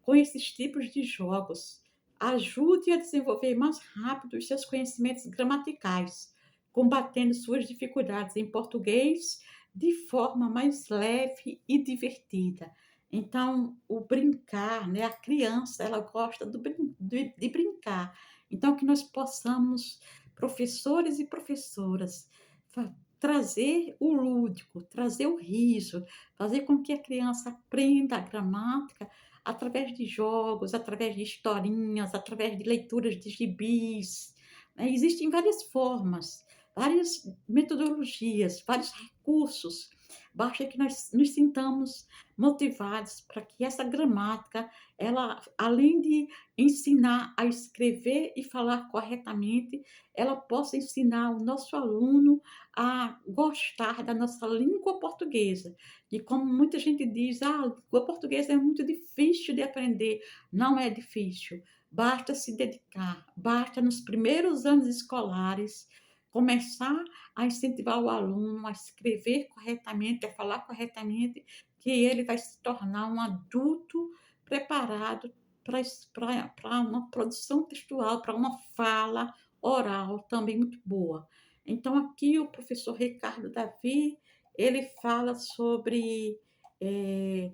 Speaker 1: com esses tipos de jogos. Ajude a desenvolver mais rápido os seus conhecimentos gramaticais, combatendo suas dificuldades em português de forma mais leve e divertida. Então, o brincar, né? A criança, ela gosta de brincar. Então, que nós possamos, professores e professoras, trazer o lúdico, trazer o riso, fazer com que a criança aprenda a gramática através de jogos, através de historinhas, através de leituras de gibis, né? Existem várias formas, várias metodologias, vários recursos. Basta que nós nos sintamos motivados para que essa gramática, ela, além de ensinar a escrever e falar corretamente, ela possa ensinar o nosso aluno a gostar da nossa língua portuguesa. E como muita gente diz, a língua portuguesa é muito difícil de aprender. Não é difícil. Basta se dedicar, basta nos primeiros anos escolares começar a incentivar o aluno a escrever corretamente, a falar corretamente, que ele vai se tornar um adulto preparado para uma produção textual, para uma fala oral também muito boa. Então, aqui o professor Ricardo Davi, ele fala sobre. eh,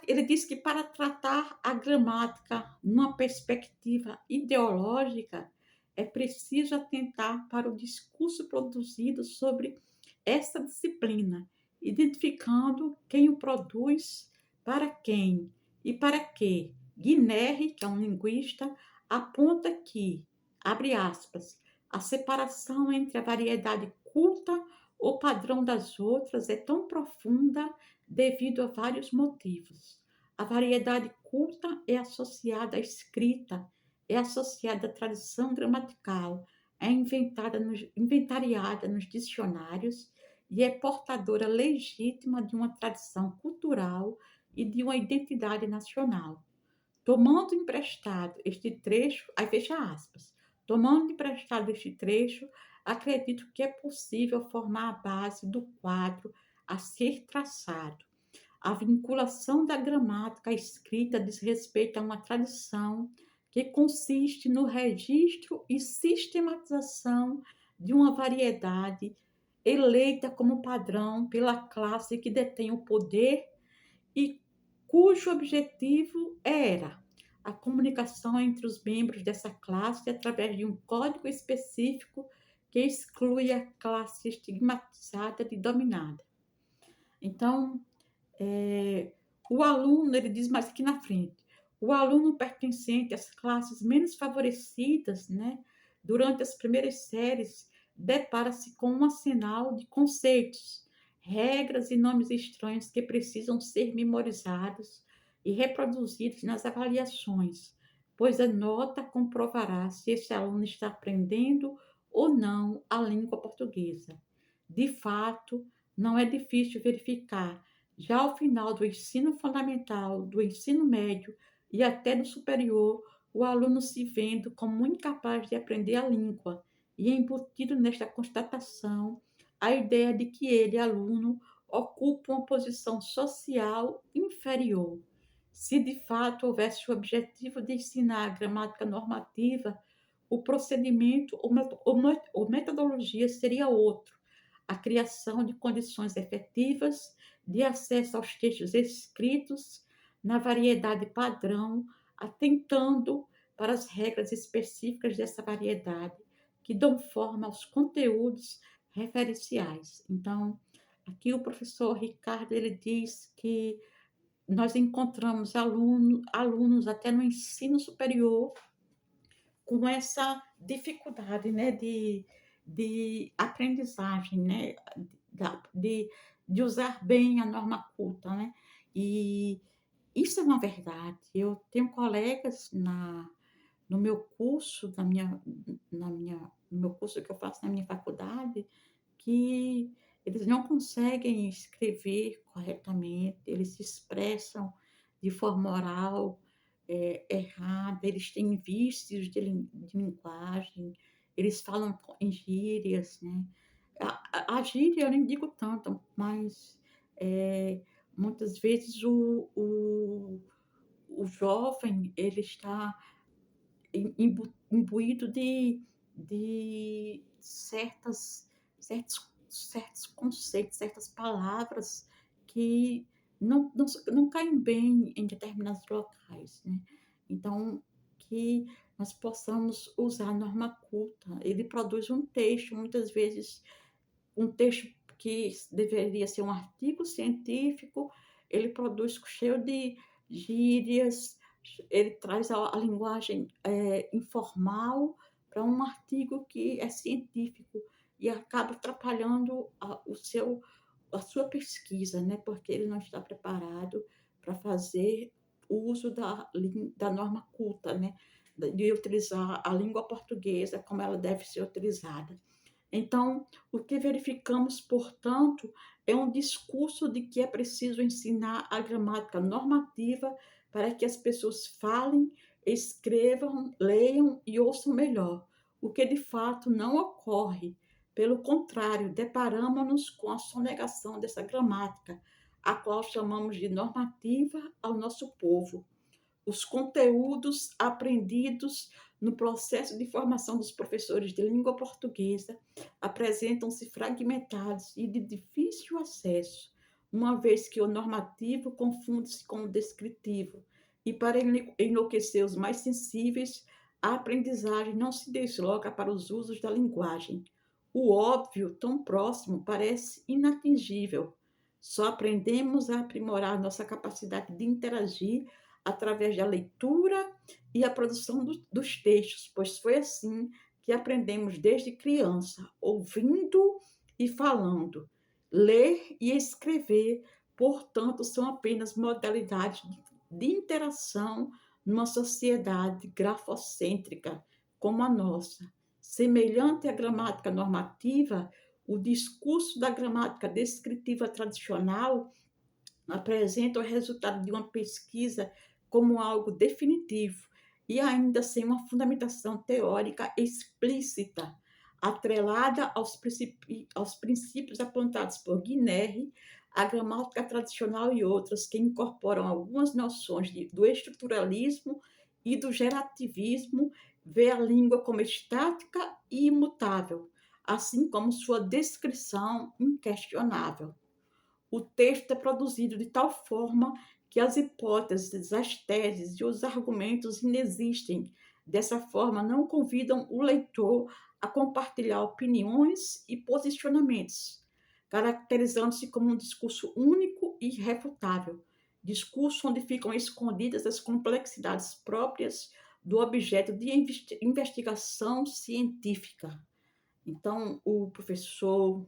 Speaker 1: ele diz que para tratar a gramática numa perspectiva ideológica, é preciso atentar para o discurso produzido sobre essa disciplina, identificando quem o produz, para quem e para quê. Guinerre, que é um linguista, aponta que, abre aspas, a separação entre a variedade culta ou padrão das outras é tão profunda devido a vários motivos. A variedade culta é associada à escrita, é associada à tradição gramatical, é inventariada nos dicionários e é portadora legítima de uma tradição cultural e de uma identidade nacional. Tomando emprestado este trecho, aí fecha aspas, tomando emprestado este trecho, acredito que é possível formar a base do quadro a ser traçado. A vinculação da gramática à escrita diz respeito a uma tradição que consiste no registro e sistematização de uma variedade eleita como padrão pela classe que detém o poder e cujo objetivo era a comunicação entre os membros dessa classe através de um código específico que exclui a classe estigmatizada de dominada. Então, o aluno, ele diz mais aqui na frente, o aluno pertencente às classes menos favorecidas, né, durante as primeiras séries, depara-se com um arsenal de conceitos, regras e nomes estranhos que precisam ser memorizados e reproduzidos nas avaliações, pois a nota comprovará se esse aluno está aprendendo ou não a língua portuguesa. De fato, não é difícil verificar já ao final do ensino fundamental, do ensino médio e até do superior, o aluno se vendo como incapaz de aprender a língua e embutido nesta constatação a ideia de que ele, aluno, ocupam uma posição social inferior. Se de fato houvesse o objetivo de ensinar a gramática normativa, o procedimento ou metodologia seria outro: a criação de condições efetivas de acesso aos textos escritos na variedade padrão, atentando para as regras específicas dessa variedade, que dão forma aos conteúdos referenciais. Então, aqui o professor Ricardo ele diz que nós encontramos alunos até no ensino superior com essa dificuldade, né, de aprendizagem, né, de usar bem a norma culta, né? E isso é uma verdade. Eu tenho colegas no meu curso, no meu curso que eu faço na minha faculdade, que eles não conseguem escrever corretamente, eles se expressam de forma oral errada, eles têm vícios de linguagem, eles falam em gírias, né? A gíria eu nem digo tanto, mas muitas vezes o jovem ele está imbuído de certos conceitos, certas palavras que não caem bem em determinados locais, né? Então, que nós possamos usar a norma culta. Ele produz um texto, muitas vezes, um texto que deveria ser um artigo científico, ele produz cheio de gírias, ele traz a linguagem informal para um artigo que é científico e acaba atrapalhando a sua pesquisa, né? Porque ele não está preparado para fazer uso da norma culta, né? De utilizar a língua portuguesa como ela deve ser utilizada. Então, o que verificamos, portanto, é um discurso de que é preciso ensinar a gramática normativa para que as pessoas falem, escrevam, leiam e ouçam melhor, o que de fato não ocorre. Pelo contrário, deparamos-nos com a sonegação dessa gramática, a qual chamamos de normativa ao nosso povo. Os conteúdos aprendidos no processo de formação dos professores de língua portuguesa apresentam-se fragmentados e de difícil acesso, uma vez que o normativo confunde-se com o descritivo, e para enlouquecer os mais sensíveis, a aprendizagem não se desloca para os usos da linguagem. O óbvio, tão próximo, parece inatingível. Só aprendemos a aprimorar nossa capacidade de interagir através da leitura e a produção dos textos, pois foi assim que aprendemos desde criança, ouvindo e falando. Ler e escrever, portanto, são apenas modalidades de interação numa sociedade grafocêntrica como a nossa. Semelhante à gramática normativa, o discurso da gramática descritiva tradicional apresenta o resultado de uma pesquisa como algo definitivo e ainda sem uma fundamentação teórica explícita, atrelada aos princípios apontados por Guinness, a gramática tradicional e outras que incorporam algumas noções do estruturalismo e do gerativismo, vê a língua como estática e imutável, assim como sua descrição inquestionável. O texto é produzido de tal forma que as hipóteses, as teses e os argumentos inexistem. Dessa forma, não convidam o leitor a compartilhar opiniões e posicionamentos, caracterizando-se como um discurso único e irrefutável, discurso onde ficam escondidas as complexidades próprias do objeto de investigação científica. Então, o professor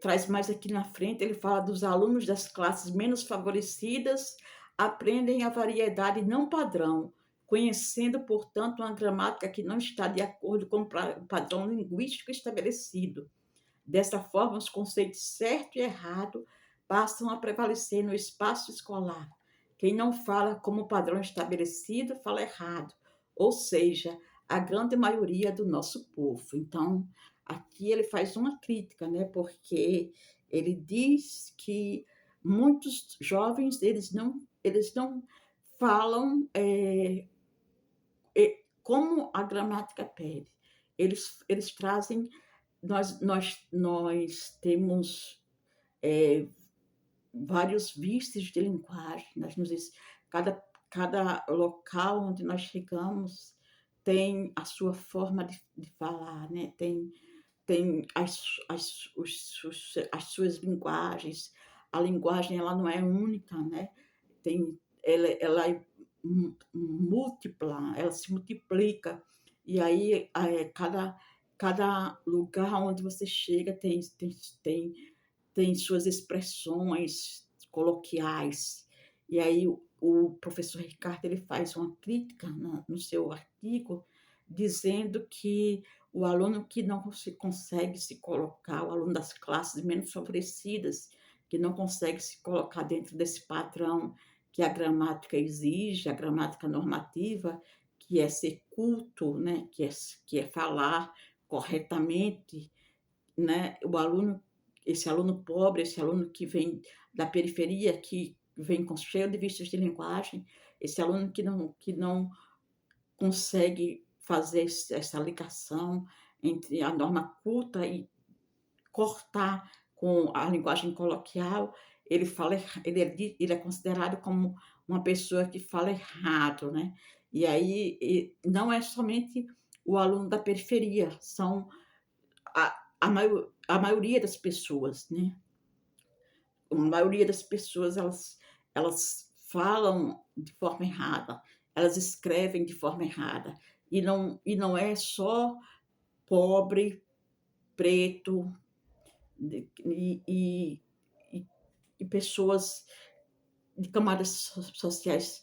Speaker 1: traz mais aqui na frente, ele fala dos alunos das classes menos favorecidas aprendem a variedade não padrão, conhecendo, portanto, uma gramática que não está de acordo com o padrão linguístico estabelecido. Dessa forma, os conceitos certo e errado passam a prevalecer no espaço escolar. Quem não fala como padrão estabelecido, fala errado, ou seja, a grande maioria do nosso povo. Então, aqui ele faz uma crítica, né? Porque Ele diz que muitos jovens, eles não falam, como a gramática pede. Eles trazem, nós temos, eh, vários vícios de linguagem, nós nos es cada local onde nós chegamos tem a sua forma de falar, né, tem as suas linguagens. A linguagem, ela não é única, né, ela é múltipla, ela se multiplica. E aí, cada lugar onde você chega tem suas expressões coloquiais. E aí o professor Ricardo, ele faz uma crítica no seu artigo, dizendo que o aluno que não se consegue se colocar, o aluno das classes menos favorecidas, que não consegue se colocar dentro desse padrão que a gramática exige, a gramática normativa, que é ser culto, né, que é falar corretamente, né, esse aluno pobre, esse aluno que vem da periferia, que vem com cheio de vícios de linguagem, esse aluno que não consegue fazer essa ligação entre a norma culta e cortar com a linguagem coloquial, ele é considerado como uma pessoa que fala errado, né. E aí, não é somente o aluno da periferia, são a maioria das pessoas, né. A maioria das pessoas, elas falam de forma errada, elas escrevem de forma errada, e não é só pobre, preto, e e pessoas de camadas sociais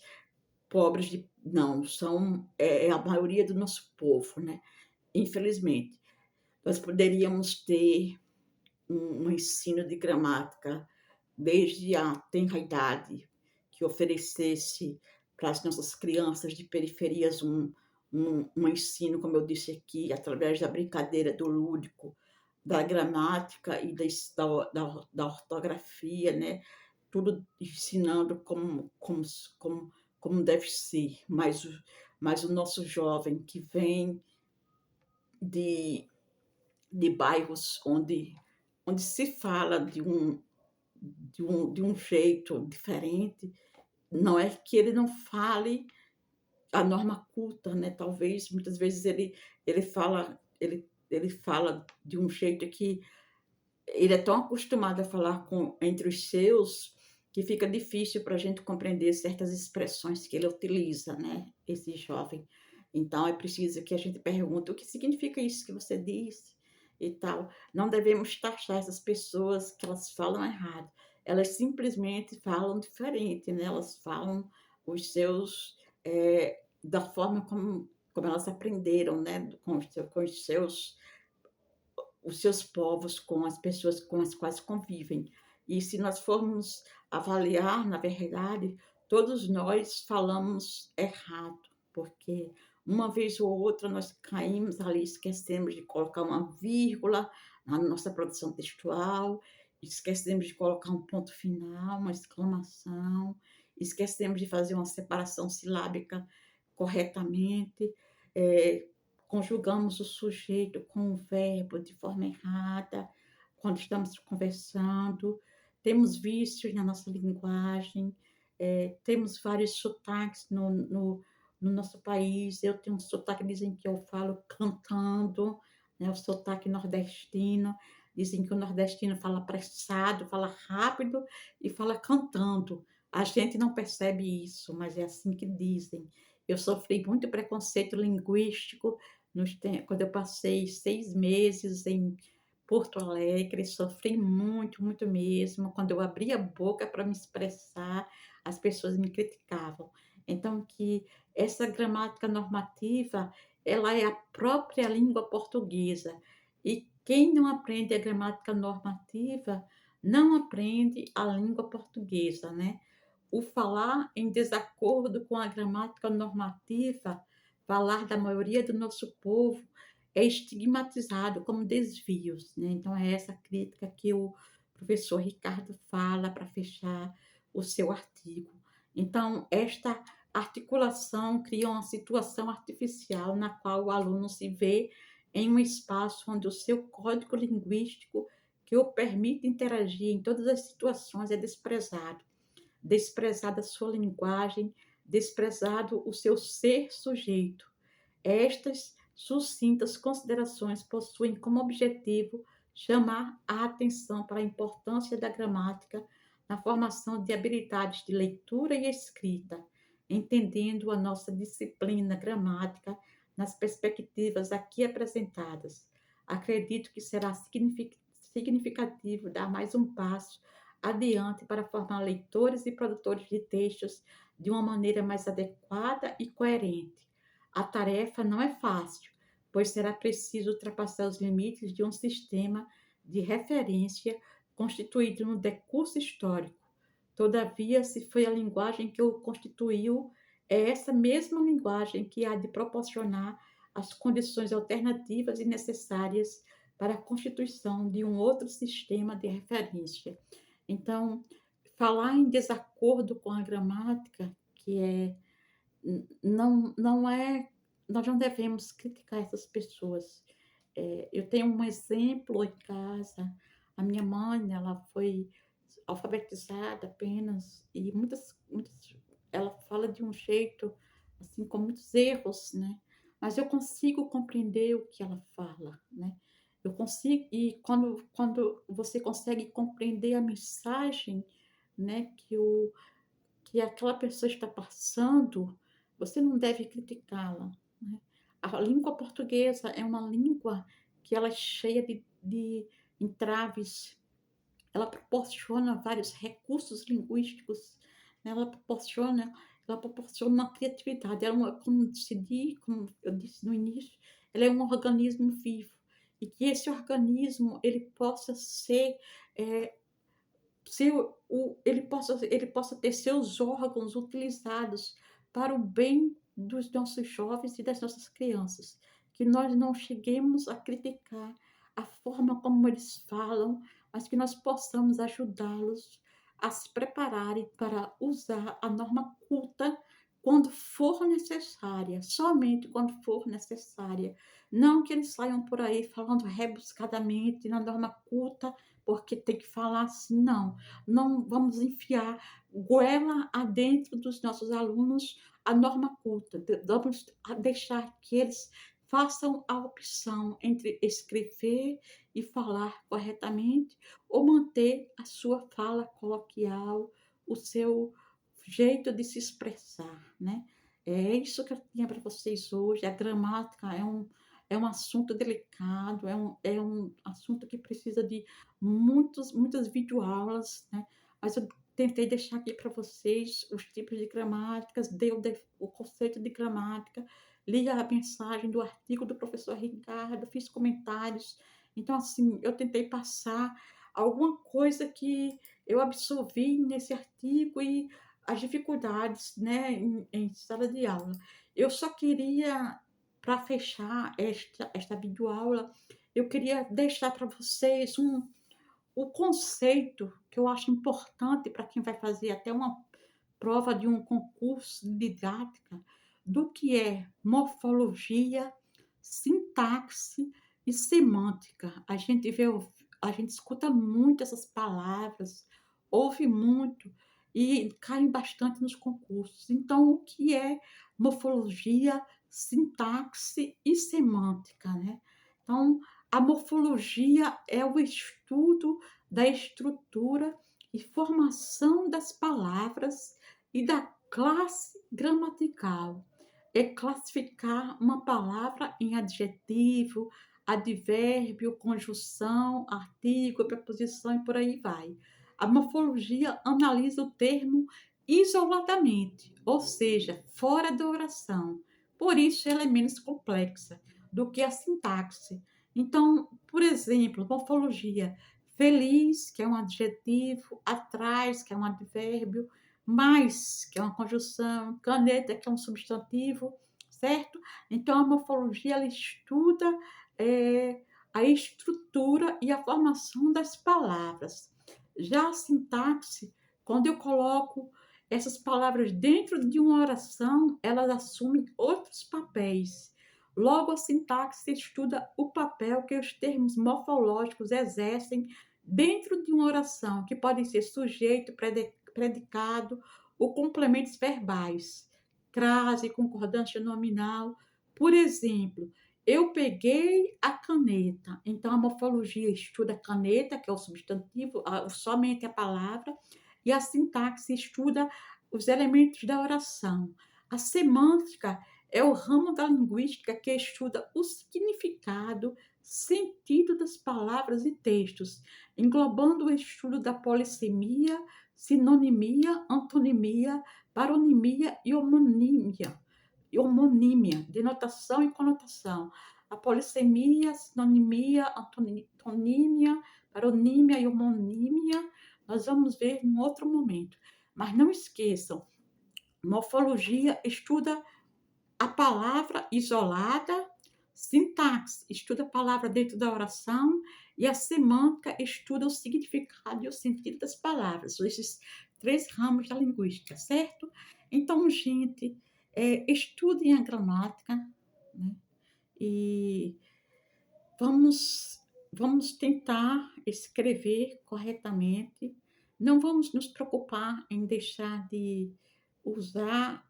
Speaker 1: pobres, não, é a maioria do nosso povo, né, infelizmente. Nós poderíamos ter um ensino de gramática desde a tenra idade, que oferecesse para as nossas crianças de periferias um ensino, como eu disse aqui, através da brincadeira, do lúdico, da gramática e da ortografia, né, tudo ensinando como deve ser. Mas o nosso jovem que vem de bairros onde se fala de um jeito diferente, não é que ele não fale a norma culta, né, talvez muitas vezes ele fala de um jeito que ele é tão acostumado a falar entre os seus, que fica difícil para a gente compreender certas expressões que ele utiliza, né, esse jovem. Então é preciso que a gente pergunte: "O que significa isso que você disse?", e tal. Não devemos taxar essas pessoas que elas falam errado, elas simplesmente falam diferente, né, elas falam da forma como elas aprenderam, né, com os seus povos, com as pessoas com as quais convivem. E se nós formos avaliar, na verdade, todos nós falamos errado, porque uma vez ou outra nós caímos ali, esquecemos de colocar uma vírgula na nossa produção textual, esquecemos de colocar um ponto final, uma exclamação, esquecemos de fazer uma separação silábica corretamente, eh, conjugamos o sujeito com o verbo de forma errada, quando estamos conversando, temos vícios na nossa linguagem, temos vários sotaques no nosso país. Eu tenho um sotaque, dizem que eu falo cantando, né, o sotaque nordestino. Dizem que o nordestino fala apressado, fala rápido e fala cantando. A gente não percebe isso, mas é assim que dizem. Eu sofri muito preconceito linguístico quando eu passei 6 meses em Porto Alegre, sofri muito, muito mesmo. Quando eu abria a boca para me expressar, as pessoas me criticavam. Então que essa gramática normativa, ela é a própria língua portuguesa, e quem não aprende a gramática normativa, não aprende a língua portuguesa, né. O falar em desacordo com a gramática normativa, falar da maioria do nosso povo, é estigmatizado como desvios, né. Então é essa crítica que o professor Ricardo fala para fechar o seu artigo. Então, esta articulação cria uma situação artificial na qual o aluno se vê em um espaço onde o seu código linguístico que o permite interagir em todas as situações é desprezado. Desprezada a sua linguagem, desprezado o seu ser sujeito. Estas sucintas considerações possuem como objetivo chamar a atenção para a importância da gramática na formação de habilidades de leitura e escrita, entendendo a nossa disciplina gramática nas perspectivas aqui apresentadas. Acredito que será significativo dar mais um passo adiante para formar leitores e produtores de textos de uma maneira mais adequada e coerente. A tarefa não é fácil, pois será preciso ultrapassar os limites de um sistema de referência constituído no decurso histórico. Todavia, se foi a linguagem que o constituiu, é essa mesma linguagem que há de proporcionar as condições alternativas e necessárias para a constituição de um outro sistema de referência. Então, falar em desacordo com a gramática, que é não é, nós não devemos criticar essas pessoas. Eu tenho um exemplo em casa. A minha mãe, ela foi alfabetizada apenas e ela fala de um jeito assim com muitos erros, né? Mas eu consigo compreender o que ela fala, né? Eu consigo, e quando você consegue compreender a mensagem, né, que aquela pessoa está passando, você não deve criticá-la, né? A língua portuguesa é uma língua que ela é cheia de entraves, ela proporciona vários recursos linguísticos, né? Ela proporciona uma criatividade, como eu disse no início, ela é um organismo vivo, e que esse organismo ele possa ser eh, ele possa ter seus órgãos utilizados para o bem dos nossos jovens e das nossas crianças. Que nós não cheguemos a criticar a forma como eles falam, mas que nós possamos ajudá-los a se prepararem para usar a norma culta quando for necessária, somente quando for necessária. Não que eles saiam por aí falando rebuscadamente na norma culta, porque tem que falar assim, não. Não vamos enfiar goela adentro dos nossos alunos a norma culta. Vamos deixar que eles façam a opção entre escrever e falar corretamente ou manter a sua fala coloquial, o seu jeito de se expressar, né? É isso que eu tinha para vocês hoje. A gramática é um assunto delicado, é um assunto que precisa de muitas videoaulas, né? Mas eu tentei deixar aqui para vocês os tipos de gramáticas, dei o conceito de gramática, li a mensagem do artigo do professor Ricardo, fiz comentários. Então, assim, eu tentei passar alguma coisa que eu absorvi nesse artigo e as dificuldades, né, em sala de aula. Eu só queria, para fechar esta videoaula, eu queria deixar para vocês o conceito que eu acho importante para quem vai fazer até uma prova de um concurso de didática, do que é morfologia, sintaxe e semântica. A gente escuta muito essas palavras, ouve muito e caem bastante nos concursos. Então, o que é morfologia, sintaxe e semântica, né? Então, a morfologia é o estudo da estrutura e formação das palavras e da classe gramatical. É classificar uma palavra em adjetivo, advérbio, conjunção, artigo, preposição e por aí vai. A morfologia analisa o termo isoladamente, ou seja, fora da oração. Por isso, ela é menos complexa do que a sintaxe. Então, por exemplo, morfologia: feliz, que é um adjetivo; atrás, que é um advérbio; mais, que é uma conjunção; caneta, que é um substantivo, certo? Então, a morfologia ela estuda a estrutura e a formação das palavras. Já a sintaxe, quando eu coloco essas palavras dentro de uma oração, elas assumem outros papéis. Logo, a sintaxe estuda o papel que os termos morfológicos exercem dentro de uma oração, que podem ser sujeito, predicado ou complementos verbais, crase, concordância nominal. Por exemplo, eu peguei a caneta. Então, a morfologia estuda a caneta, que é o substantivo, somente a palavra, e a sintaxe estuda os elementos da oração. A semântica é o ramo da linguística que estuda o significado, sentido das palavras e textos, englobando o estudo da polissemia, sinonimia, antonimia, paronimia e homonímia, denotação e conotação. A polissemia, sinonimia, antonímia, paronímia e homonímia, nós vamos ver em outro momento. Mas não esqueçam, morfologia estuda a palavra isolada, sintaxe estuda a palavra dentro da oração e a semântica estuda o significado e o sentido das palavras. São esses três ramos da linguística, certo? Então, gente, estudem a gramática, né? E vamos tentar escrever corretamente. Não vamos nos preocupar em deixar de usar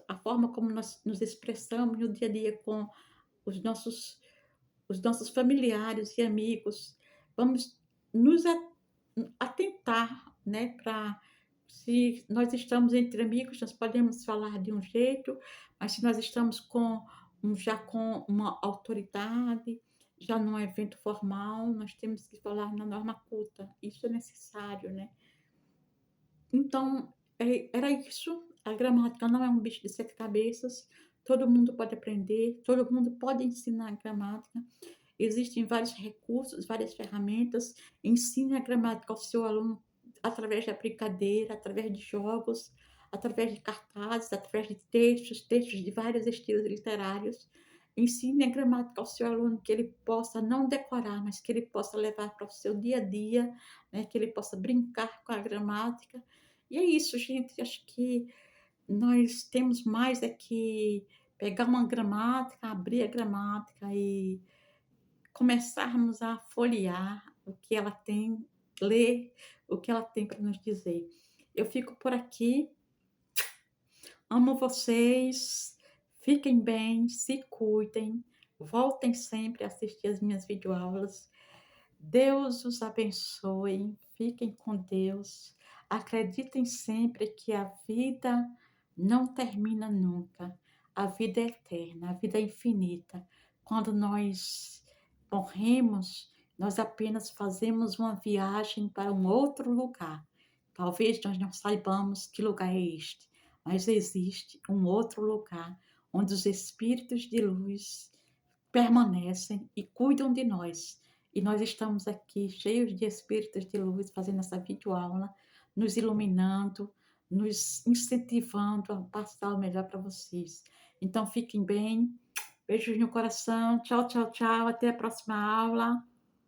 Speaker 1: a forma como nós nos expressamos no dia a dia com os nossos, os nossos familiares e amigos. Vamos nos atentar, né, para se nós estamos entre amigos, nós podemos falar de um jeito, mas se nós estamos já com uma autoridade, já num evento formal, nós temos que falar na norma culta. Isso é necessário, né? Então, era isso. A gramática não é um bicho de sete cabeças. Todo mundo pode aprender, todo mundo pode ensinar gramática. Existem vários recursos, várias ferramentas. Ensine a gramática ao seu aluno através da brincadeira, através de jogos, através de cartazes, através de textos de vários estilos literários. Ensine a gramática ao seu aluno que ele possa não decorar, mas que ele possa levar para o seu dia a dia, né? Que ele possa brincar com a gramática. E é isso, gente. Acho que nós temos mais é que pegar uma gramática, abrir a gramática e começarmos a folhear o que ela tem, ler o que ela tem para nos dizer. Eu fico por aqui, amo vocês, fiquem bem, se cuidem, voltem sempre a assistir as minhas videoaulas. Deus os abençoe, fiquem com Deus, acreditem sempre que a vida não termina nunca, a vida é eterna, a vida é infinita. Quando nós morremos, nós apenas fazemos uma viagem para um outro lugar. Talvez nós não saibamos que lugar é este, mas existe um outro lugar onde os espíritos de luz permanecem e cuidam de nós. E nós estamos aqui cheios de espíritos de luz, fazendo essa videoaula, nos iluminando, nos incentivando a passar o melhor para vocês. Então fiquem bem, beijos no coração, tchau, tchau, tchau, até a próxima aula.